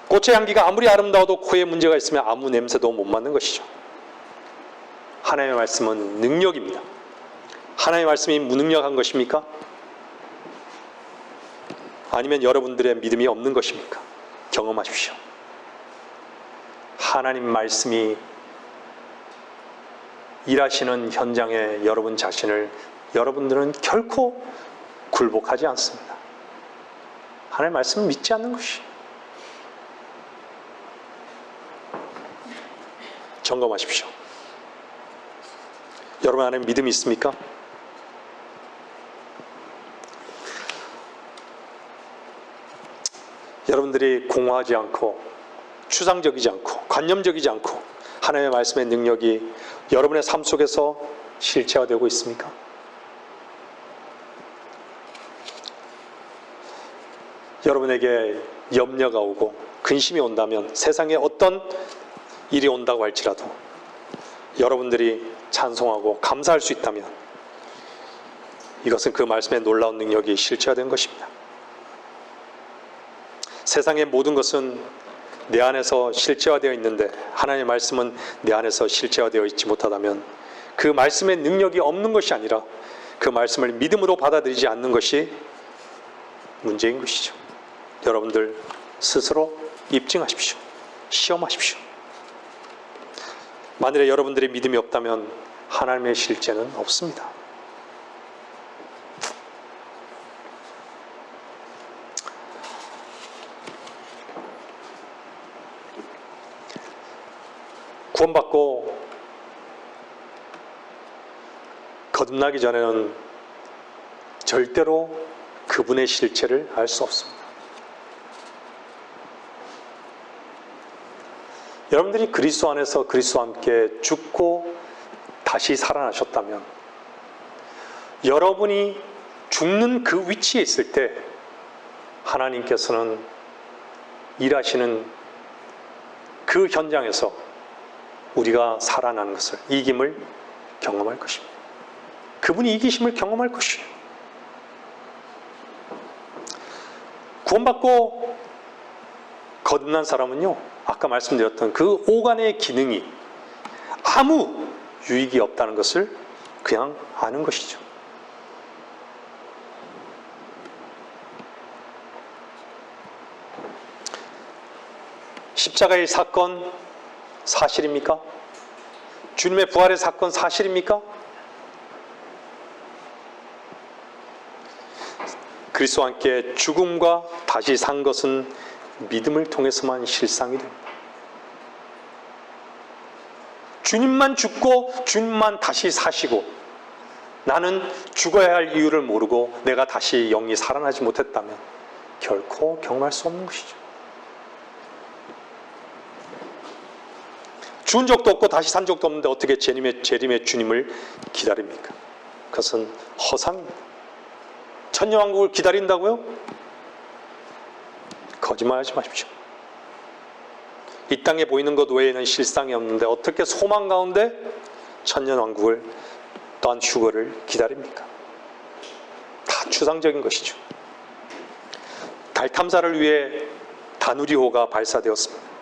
A: 꽃의 향기가 아무리 아름다워도 코에 문제가 있으면 아무 냄새도 못 맡는 것이죠. 하나님의 말씀은 능력입니다. 하나님의 말씀이 무능력한 것입니까? 아니면 여러분들의 믿음이 없는 것입니까? 경험하십시오. 하나님 말씀이 일하시는 현장에 여러분 자신을 여러분들은 결코 굴복하지 않습니다. 하나님 말씀을 믿지 않는 것이. 점검하십시오. 여러분 안에 믿음이 있습니까? 여러분들이 공허하지 않고 추상적이지 않고 관념적이지 않고 하나님의 말씀의 능력이 여러분의 삶 속에서 실체화되고 있습니까? 여러분에게 염려가 오고 근심이 온다면 세상에 어떤 일이 온다고 할지라도 여러분들이 찬송하고 감사할 수 있다면 이것은 그 말씀의 놀라운 능력이 실체화된 것입니다. 세상의 모든 것은 내 안에서 실체화되어 있는데 하나님의 말씀은 내 안에서 실체화되어 있지 못하다면 그 말씀의 능력이 없는 것이 아니라 그 말씀을 믿음으로 받아들이지 않는 것이 문제인 것이죠. 여러분들 스스로 입증하십시오. 시험하십시오. 만일에 여러분들의 믿음이 없다면 하나님의 실제는 없습니다. 구원받고 거듭나기 전에는 절대로 그분의 실체를 알 수 없습니다. 여러분들이 그리스도 안에서 그리스도와 함께 죽고 다시 살아나셨다면 여러분이 죽는 그 위치에 있을 때 하나님께서는 일하시는 그 현장에서 우리가 살아나는 것을, 이김을 경험할 것입니다. 그분이 이기심을 경험할 것이에요. 구원받고 거듭난 사람은요, 아까 말씀드렸던 그 오간의 기능이 아무 유익이 없다는 것을 그냥 아는 것이죠. 십자가의 사건 사실입니까? 주님의 부활의 사건 사실입니까? 그리스도와 함께 죽음과 다시 산 것은 믿음을 통해서만 실상이 됩니다. 주님만 죽고 주님만 다시 사시고 나는 죽어야 할 이유를 모르고 내가 다시 영이 살아나지 못했다면 결코 경험할 수 없는 것이죠. 죽은 적도 없고 다시 산 적도 없는데 어떻게 재림의 주님을 기다립니까? 그것은 허상입니다. 천년왕국을 기다린다고요? 거짓말하지 마십시오. 이 땅에 보이는 것 외에는 실상이 없는데 어떻게 소망 가운데 천년왕국을 또한 휴거를 기다립니까? 다 추상적인 것이죠. 달 탐사를 위해 다누리호가 발사되었습니다.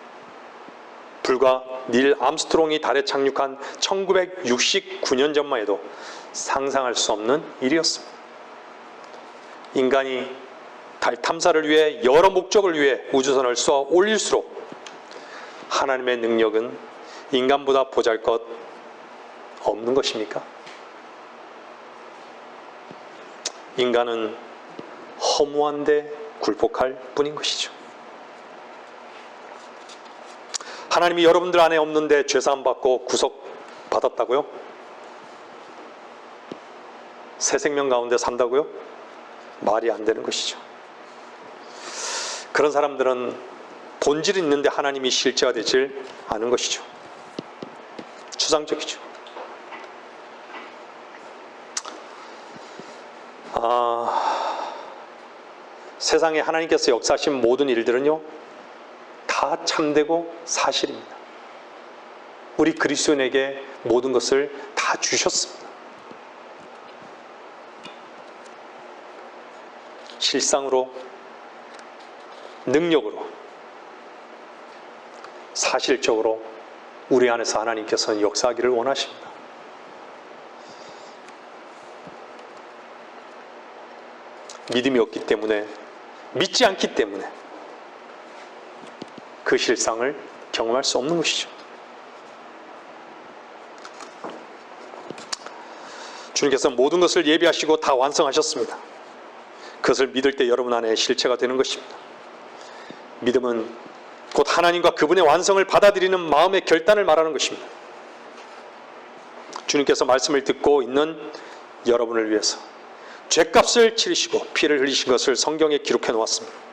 A: 불과 닐 암스트롱이 달에 착륙한 1969년 전만 해도 상상할 수 없는 일이었습니다. 인간이 달 탐사를 위해 여러 목적을 위해 우주선을 쏘아 올릴수록 하나님의 능력은 인간보다 보잘것 없는 것입니까? 인간은 허무한데 굴복할 뿐인 것이죠. 하나님이 여러분들 안에 없는데 죄사함 받고 구속받았다고요? 새 생명 가운데 산다고요? 말이 안 되는 것이죠. 그런 사람들은 본질이 있는데 하나님이 실제가 되질 않은 것이죠. 추상적이죠. 세상에 하나님께서 역사하신 모든 일들은요, 다 참되고 사실입니다. 우리 그리스도인에게 모든 것을 다 주셨습니다. 실상으로, 능력으로, 사실적으로 우리 안에서 하나님께서는 역사하기를 원하십니다. 믿음이 없기 때문에, 믿지 않기 때문에 그 실상을 경험할 수 없는 것이죠. 주님께서 모든 것을 예비하시고 다 완성하셨습니다. 그것을 믿을 때 여러분 안에 실체가 되는 것입니다. 믿음은 곧 하나님과 그분의 완성을 받아들이는 마음의 결단을 말하는 것입니다. 주님께서 말씀을 듣고 있는 여러분을 위해서 죄값을 치르시고 피를 흘리신 것을 성경에 기록해 놓았습니다.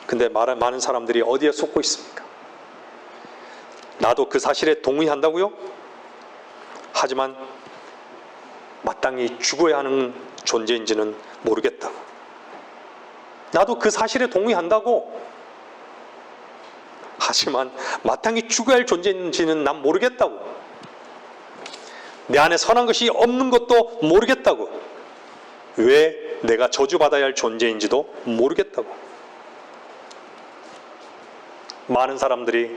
A: 근데 많은 사람들이 어디에 속고 있습니까? 나도 그 사실에 동의한다고요? 하지만 마땅히 죽어야 하는 존재인지는 모르겠다고. 나도 그 사실에 동의한다고. 하지만 마땅히 죽어야 할 존재인지는 난 모르겠다고. 내 안에 선한 것이 없는 것도 모르겠다고. 왜 내가 저주받아야 할 존재인지도 모르겠다고. 많은 사람들이,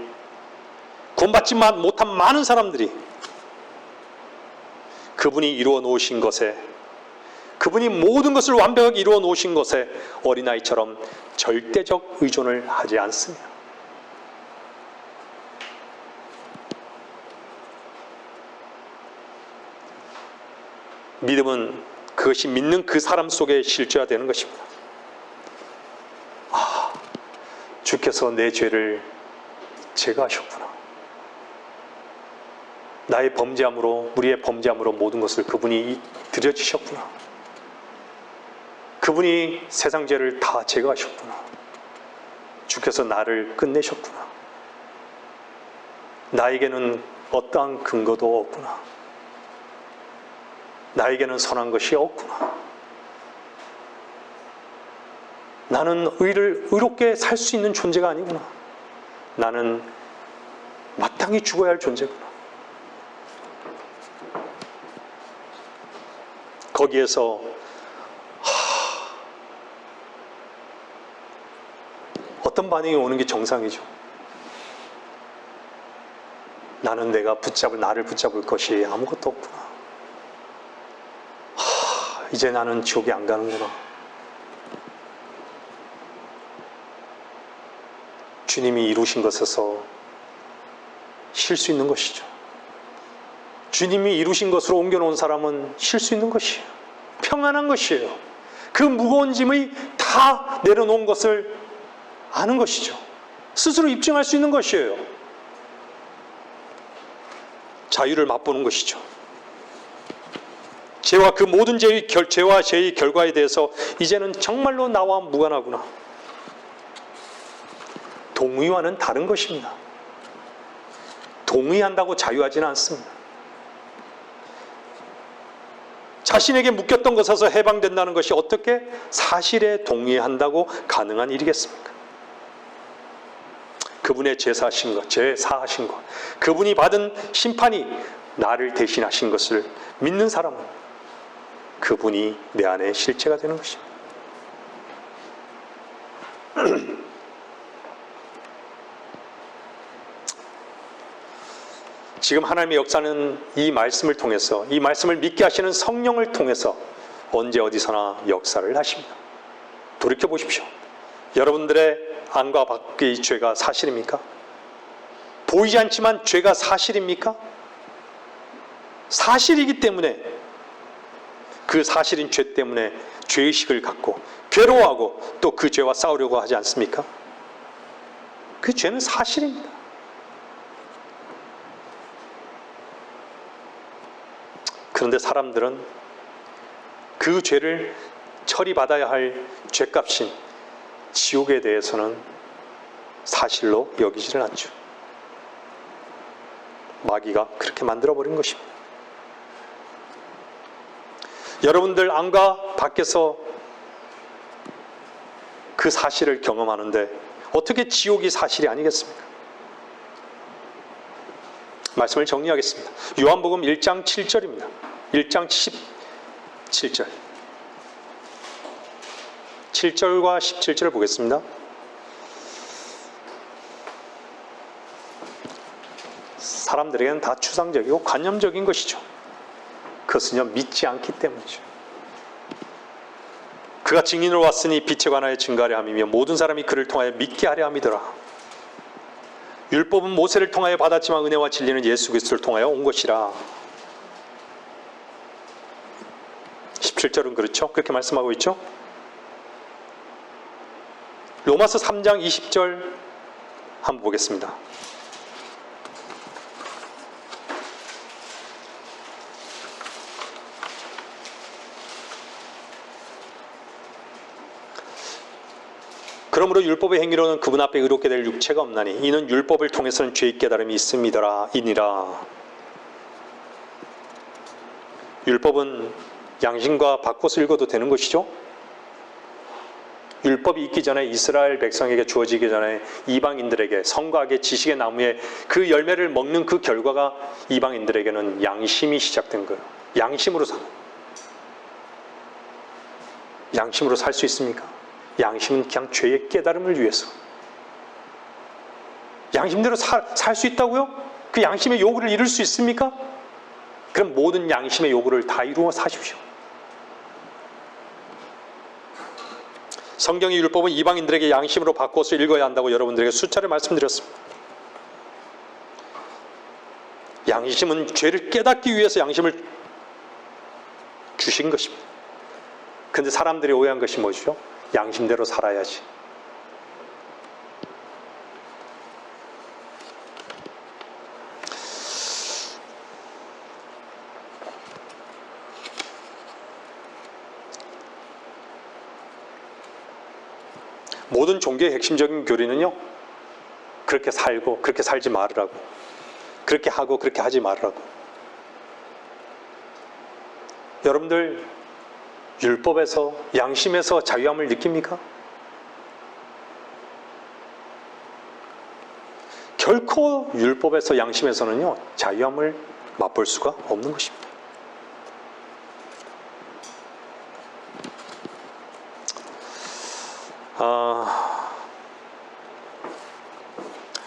A: 구원받지 못한 많은 사람들이 그분이 이루어 놓으신 것에, 그분이 모든 것을 완벽하게 이루어 놓으신 것에 어린아이처럼 절대적 의존을 하지 않습니다. 믿음은 그것이 믿는 그 사람 속에 실제화되는 것입니다. 주께서 내 죄를 제거하셨구나. 나의 범죄함으로, 우리의 범죄함으로 모든 것을 그분이 들여주셨구나. 그분이 세상 죄를 다 제거하셨구나. 주께서 나를 끝내셨구나. 나에게는 어떠한 근거도 없구나. 나에게는 선한 것이 없구나. 나는 의롭게 살 수 있는 존재가 아니구나. 나는 마땅히 죽어야 할 존재구나. 거기에서 어떤 반응이 오는 게 정상이죠. 나는 나를 붙잡을 것이 아무것도 없구나. 이제 나는 지옥에 안 가는구나. 주님이 이루신 것에서 쉴 수 있는 것이죠. 주님이 이루신 것으로 옮겨놓은 사람은 쉴 수 있는 것이에요. 평안한 것이에요. 그 무거운 짐이 다 내려놓은 것을 아는 것이죠. 스스로 입증할 수 있는 것이에요. 자유를 맛보는 것이죠. 죄와 그 모든 죄와 죄의 결과에 대해서 이제는 정말로 나와 무관하구나. 동의와는 다른 것입니다. 동의한다고 자유하지는 않습니다. 자신에게 묶였던 것에서 해방된다는 것이 어떻게 사실에 동의한다고 가능한 일이겠습니까? 그분의 제사하신 것, 그분이 받은 심판이 나를 대신하신 것을 믿는 사람은 그분이 내 안에 실체가 되는 것입니다. 지금 하나님의 역사는 이 말씀을 통해서, 이 말씀을 믿게 하시는 성령을 통해서 언제 어디서나 역사를 하십니다. 돌이켜 보십시오. 여러분들의 안과 밖의 죄가 사실입니까? 보이지 않지만 죄가 사실입니까? 사실이기 때문에, 그 사실인 죄 때문에 죄의식을 갖고 괴로워하고 또 그 죄와 싸우려고 하지 않습니까? 그 죄는 사실입니다. 그런데 사람들은 그 죄를 처리받아야 할 죄값인 지옥에 대해서는 사실로 여기지를 않죠. 마귀가 그렇게 만들어버린 것입니다. 여러분들 안과 밖에서 그 사실을 경험하는데 어떻게 지옥이 사실이 아니겠습니까? 말씀을 정리하겠습니다. 요한복음 1장 7절입니다. 1장 17절. 7절과 17절을 보겠습니다. 사람들에게는 다 추상적이고 관념적인 것이죠. 그것은요, 믿지 않기 때문이죠. 그가 증인으로 왔으니 빛에 관하여 증거하려 함이며 모든 사람이 그를 통하여 믿게 하려 함이더라. 율법은 모세를 통하여 받았지만 은혜와 진리는 예수 그리스도를 통하여 온 것이라. 17절은 그렇죠. 그렇게 말씀하고 있죠. 로마서 3장 20절 한번 보겠습니다. 그러므로 율법의 행위로는 그분 앞에 의롭게 될 육체가 없나니 이는 율법을 통해서는 죄의 깨달음이 있음이더라 이니라. 율법은 양심과 바꿔서 읽어도 되는 것이죠. 율법이 있기 전에 이스라엘 백성에게 주어지기 전에 이방인들에게 성과 악의 지식의 나무의 그 열매를 먹는 그 결과가 이방인들에게는 양심이 시작된 거예요. 양심으로 살 수 있습니까? 양심은 그냥 죄의 깨달음을 위해서. 양심대로 살 수 있다고요? 그 양심의 요구를 이룰 수 있습니까? 그럼 모든 양심의 요구를 다 이루어 사십시오. 성경의 율법은 이방인들에게 양심으로 바꿔서 읽어야 한다고 여러분들에게 수차례 말씀드렸습니다. 양심은 죄를 깨닫기 위해서 양심을 주신 것입니다. 그런데 사람들이 오해한 것이 뭐죠? 양심대로 살아야지. 모든 종교의 핵심적인 교리는요, 그렇게 살고 그렇게 살지 말으라고, 그렇게 하고 그렇게 하지 말으라고. 여러분들 율법에서, 양심에서 자유함을 느낍니까? 결코 율법에서 양심에서는요 자유함을 맛볼 수가 없는 것입니다.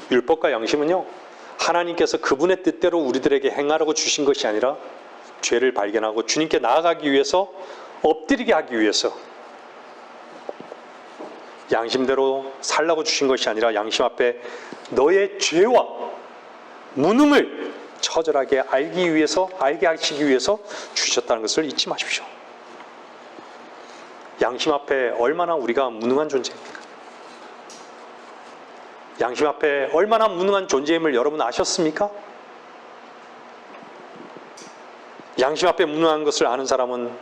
A: 율법과 양심은요 하나님께서 그분의 뜻대로 우리들에게 행하라고 주신 것이 아니라 죄를 발견하고 주님께 나아가기 위해서 엎드리게 하기 위해서 양심대로 살라고 주신 것이 아니라 양심 앞에 너의 죄와 무능을 처절하게 알게 하시기 위해서 주셨다는 것을 잊지 마십시오. 양심 앞에 얼마나 우리가 무능한 존재입니까? 양심 앞에 얼마나 무능한 존재임을 여러분 아셨습니까? 양심 앞에 무능한 것을 아는 사람은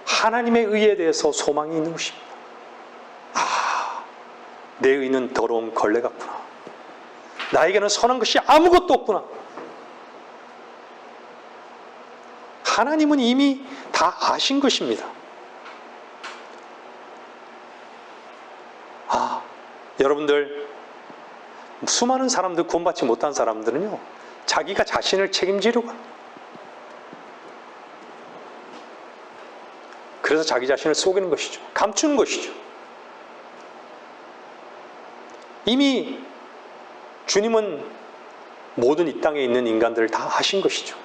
A: 하나님의 의에 대해서 소망이 있는 것입니다. 내 의는 더러운 걸레 같구나. 나에게는 선한 것이 아무것도 없구나. 하나님은 이미 다 아신 것입니다. 여러분들 수많은 사람들, 구원받지 못한 사람들은요 자기가 자신을 책임지려고 합니다. 그래서 자기 자신을 속이는 것이죠. 감추는 것이죠. 이미 주님은 모든 이 땅에 있는 인간들을 다 아신 것이죠.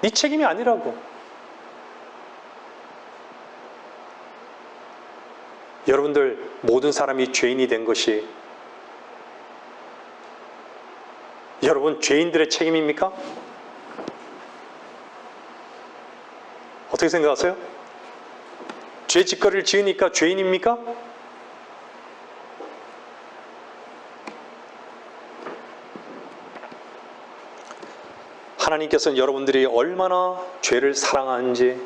A: 네 책임이 아니라고. 여러분들 모든 사람이 죄인이 된 것이 여러분 죄인들의 책임입니까? 어떻게 생각하세요? 죄 짓거리를 지으니까 죄인입니까? 하나님께서는 여러분들이 얼마나 죄를 사랑하는지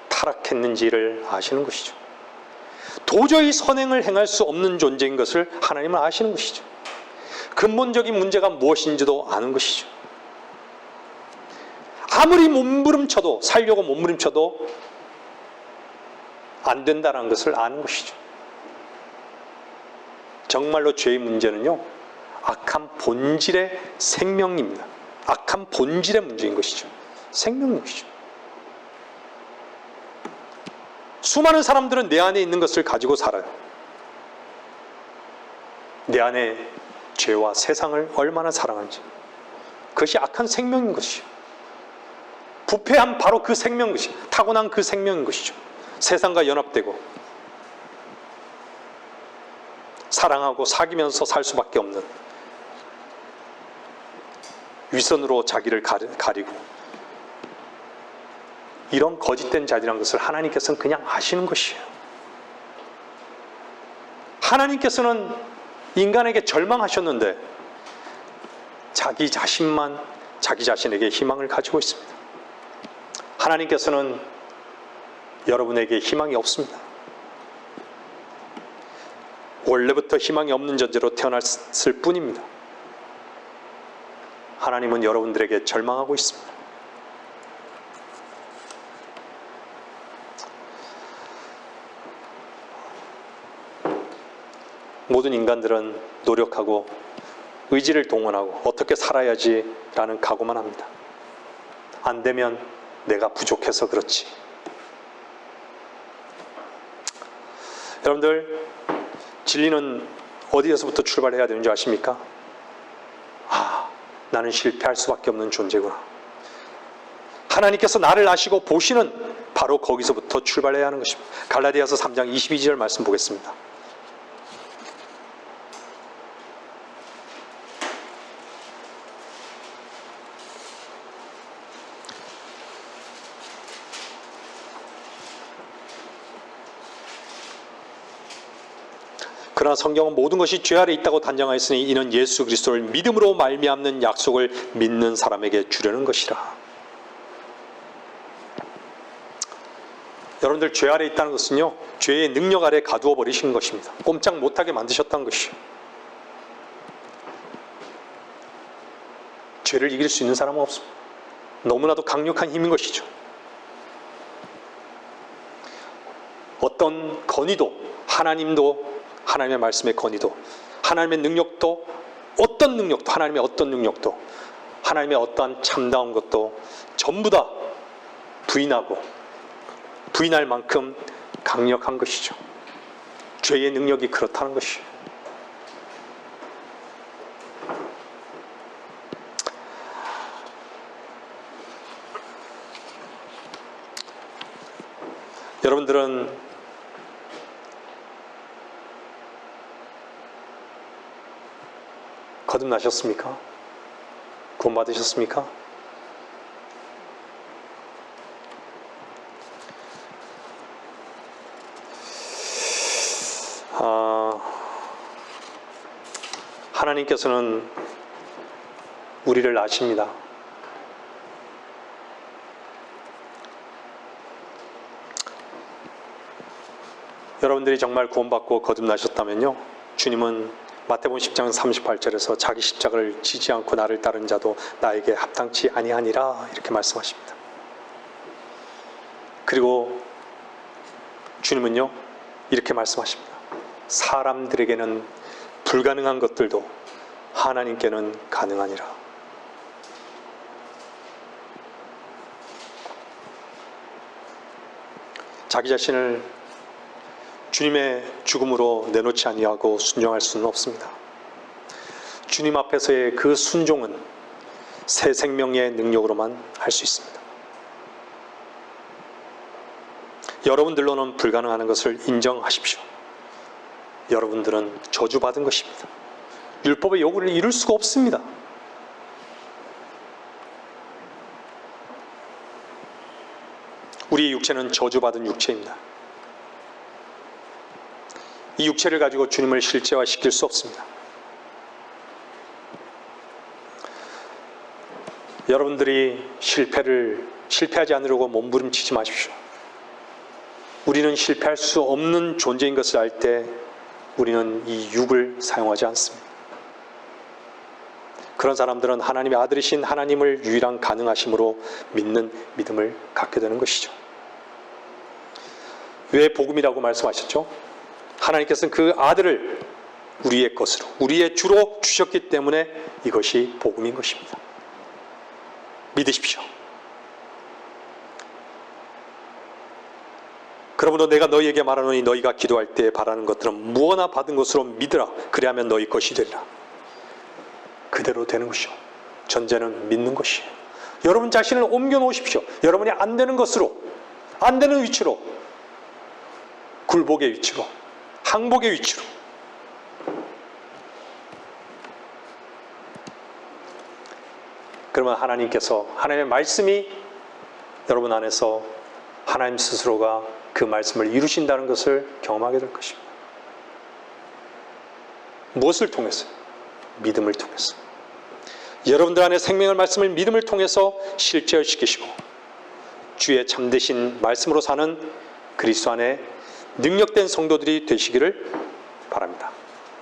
A: 타락했는지를 아시는 것이죠. 도저히 선행을 행할 수 없는 존재인 것을 하나님은 아시는 것이죠. 근본적인 문제가 무엇인지도 아는 것이죠. 아무리 몸부림쳐도 살려고 몸부림쳐도 안 된다는 것을 아는 것이죠. 정말로 죄의 문제는요 악한 본질의 생명입니다. 악한 본질의 문제인 것이죠. 생명인 것이죠. 수많은 사람들은 내 안에 있는 것을 가지고 살아요. 내 안에 죄와 세상을 얼마나 사랑하는지. 그것이 악한 생명인 것이죠. 부패한 바로 그 생명인 것이죠. 타고난 그 생명인 것이죠. 세상과 연합되고 사랑하고 사귀면서 살 수밖에 없는 위선으로 자기를 가리고 이런 거짓된 자들이라는 것을 하나님께서는 그냥 아시는 것이에요. 하나님께서는 인간에게 절망하셨는데 자기 자신만 자기 자신에게 희망을 가지고 있습니다. 하나님께서는 여러분에게 희망이 없습니다. 원래부터 희망이 없는 존재로 태어났을 뿐입니다. 하나님은 여러분들에게 절망하고 있습니다. 모든 인간들은 노력하고 의지를 동원하고 어떻게 살아야지 라는 각오만 합니다. 안 되면 내가 부족해서 그렇지. 여러분들 진리는 어디에서부터 출발해야 되는지 아십니까? 나는 실패할 수밖에 없는 존재구나. 하나님께서 나를 아시고 보시는 바로 거기서부터 출발해야 하는 것입니다. 갈라디아서 3장 22절 말씀 보겠습니다. 그러나 성경은 모든 것이 죄 아래 있다고 단정하였으니 이는 예수 그리스도를 믿음으로 말미암는 약속을 믿는 사람에게 주려는 것이라. 여러분들 죄 아래 있다는 것은요 죄의 능력 아래 가두어 버리신 것입니다. 꼼짝 못하게 만드셨다는 것이요. 죄를 이길 수 있는 사람은 없습니다. 너무나도 강력한 힘인 것이죠. 어떤 건의도 하나님도 하나님의 말씀의 건의도 하나님의 능력도 어떤 능력도, 하나님의 어떤 능력도, 하나님의 어떠한 참다운 것도 전부 다 부인할 만큼 강력한 것이죠. 죄의 능력이 그렇다는 것이죠. 여러분들은 거듭나셨습니까? 구원받으셨습니까? 하나님께서는 우리를 아십니다. 여러분들이 정말 구원받고 거듭나셨다면요, 주님은 마태복음 10장 38절에서 자기 십자가를 지지 않고 나를 따른 자도 나에게 합당치 아니하니라 이렇게 말씀하십니다. 그리고 주님은요 이렇게 말씀하십니다. 사람들에게는 불가능한 것들도 하나님께는 가능하니라. 자기 자신을 주님의 죽음으로 내놓지 아니하고 순종할 수는 없습니다. 주님 앞에서의 그 순종은 새 생명의 능력으로만 할 수 있습니다. 여러분들로는 불가능한 것을 인정하십시오. 여러분들은 저주받은 것입니다. 율법의 요구를 이룰 수가 없습니다. 우리의 육체는 저주받은 육체입니다. 이 육체를 가지고 주님을 실제화시킬 수 없습니다. 여러분들이 실패하지 않으려고 몸부림치지 마십시오. 우리는 실패할 수 없는 존재인 것을 알 때 우리는 이 육을 사용하지 않습니다. 그런 사람들은 하나님의 아들이신 하나님을 유일한 가능하심으로 믿는 믿음을 갖게 되는 것이죠. 왜 복음이라고 말씀하셨죠? 하나님께서는 그 아들을 우리의 것으로, 우리의 주로 주셨기 때문에 이것이 복음인 것입니다. 믿으십시오. 그러므로 내가 너희에게 말하노니 너희가 기도할 때 바라는 것들은 무엇나 받은 것으로 믿으라. 그리하면 너희 것이 되리라. 그대로 되는 것이요. 전제는 믿는 것이에요. 여러분 자신을 옮겨 놓으십시오. 여러분이 안 되는 것으로, 안 되는 위치로, 굴복의 위치로, 항복의 위치로. 그러면 하나님께서, 하나님의 말씀이 여러분 안에서 하나님 스스로가 그 말씀을 이루신다는 것을 경험하게 될 것입니다. 무엇을 통해서? 믿음을 통해서. 여러분들 안에 생명의 말씀을 믿음을 통해서 실제시키시고 주의 참되신 말씀으로 사는 그리스도 안에 능력된 성도들이 되시기를 바랍니다.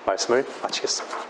A: 말씀을 마치겠습니다.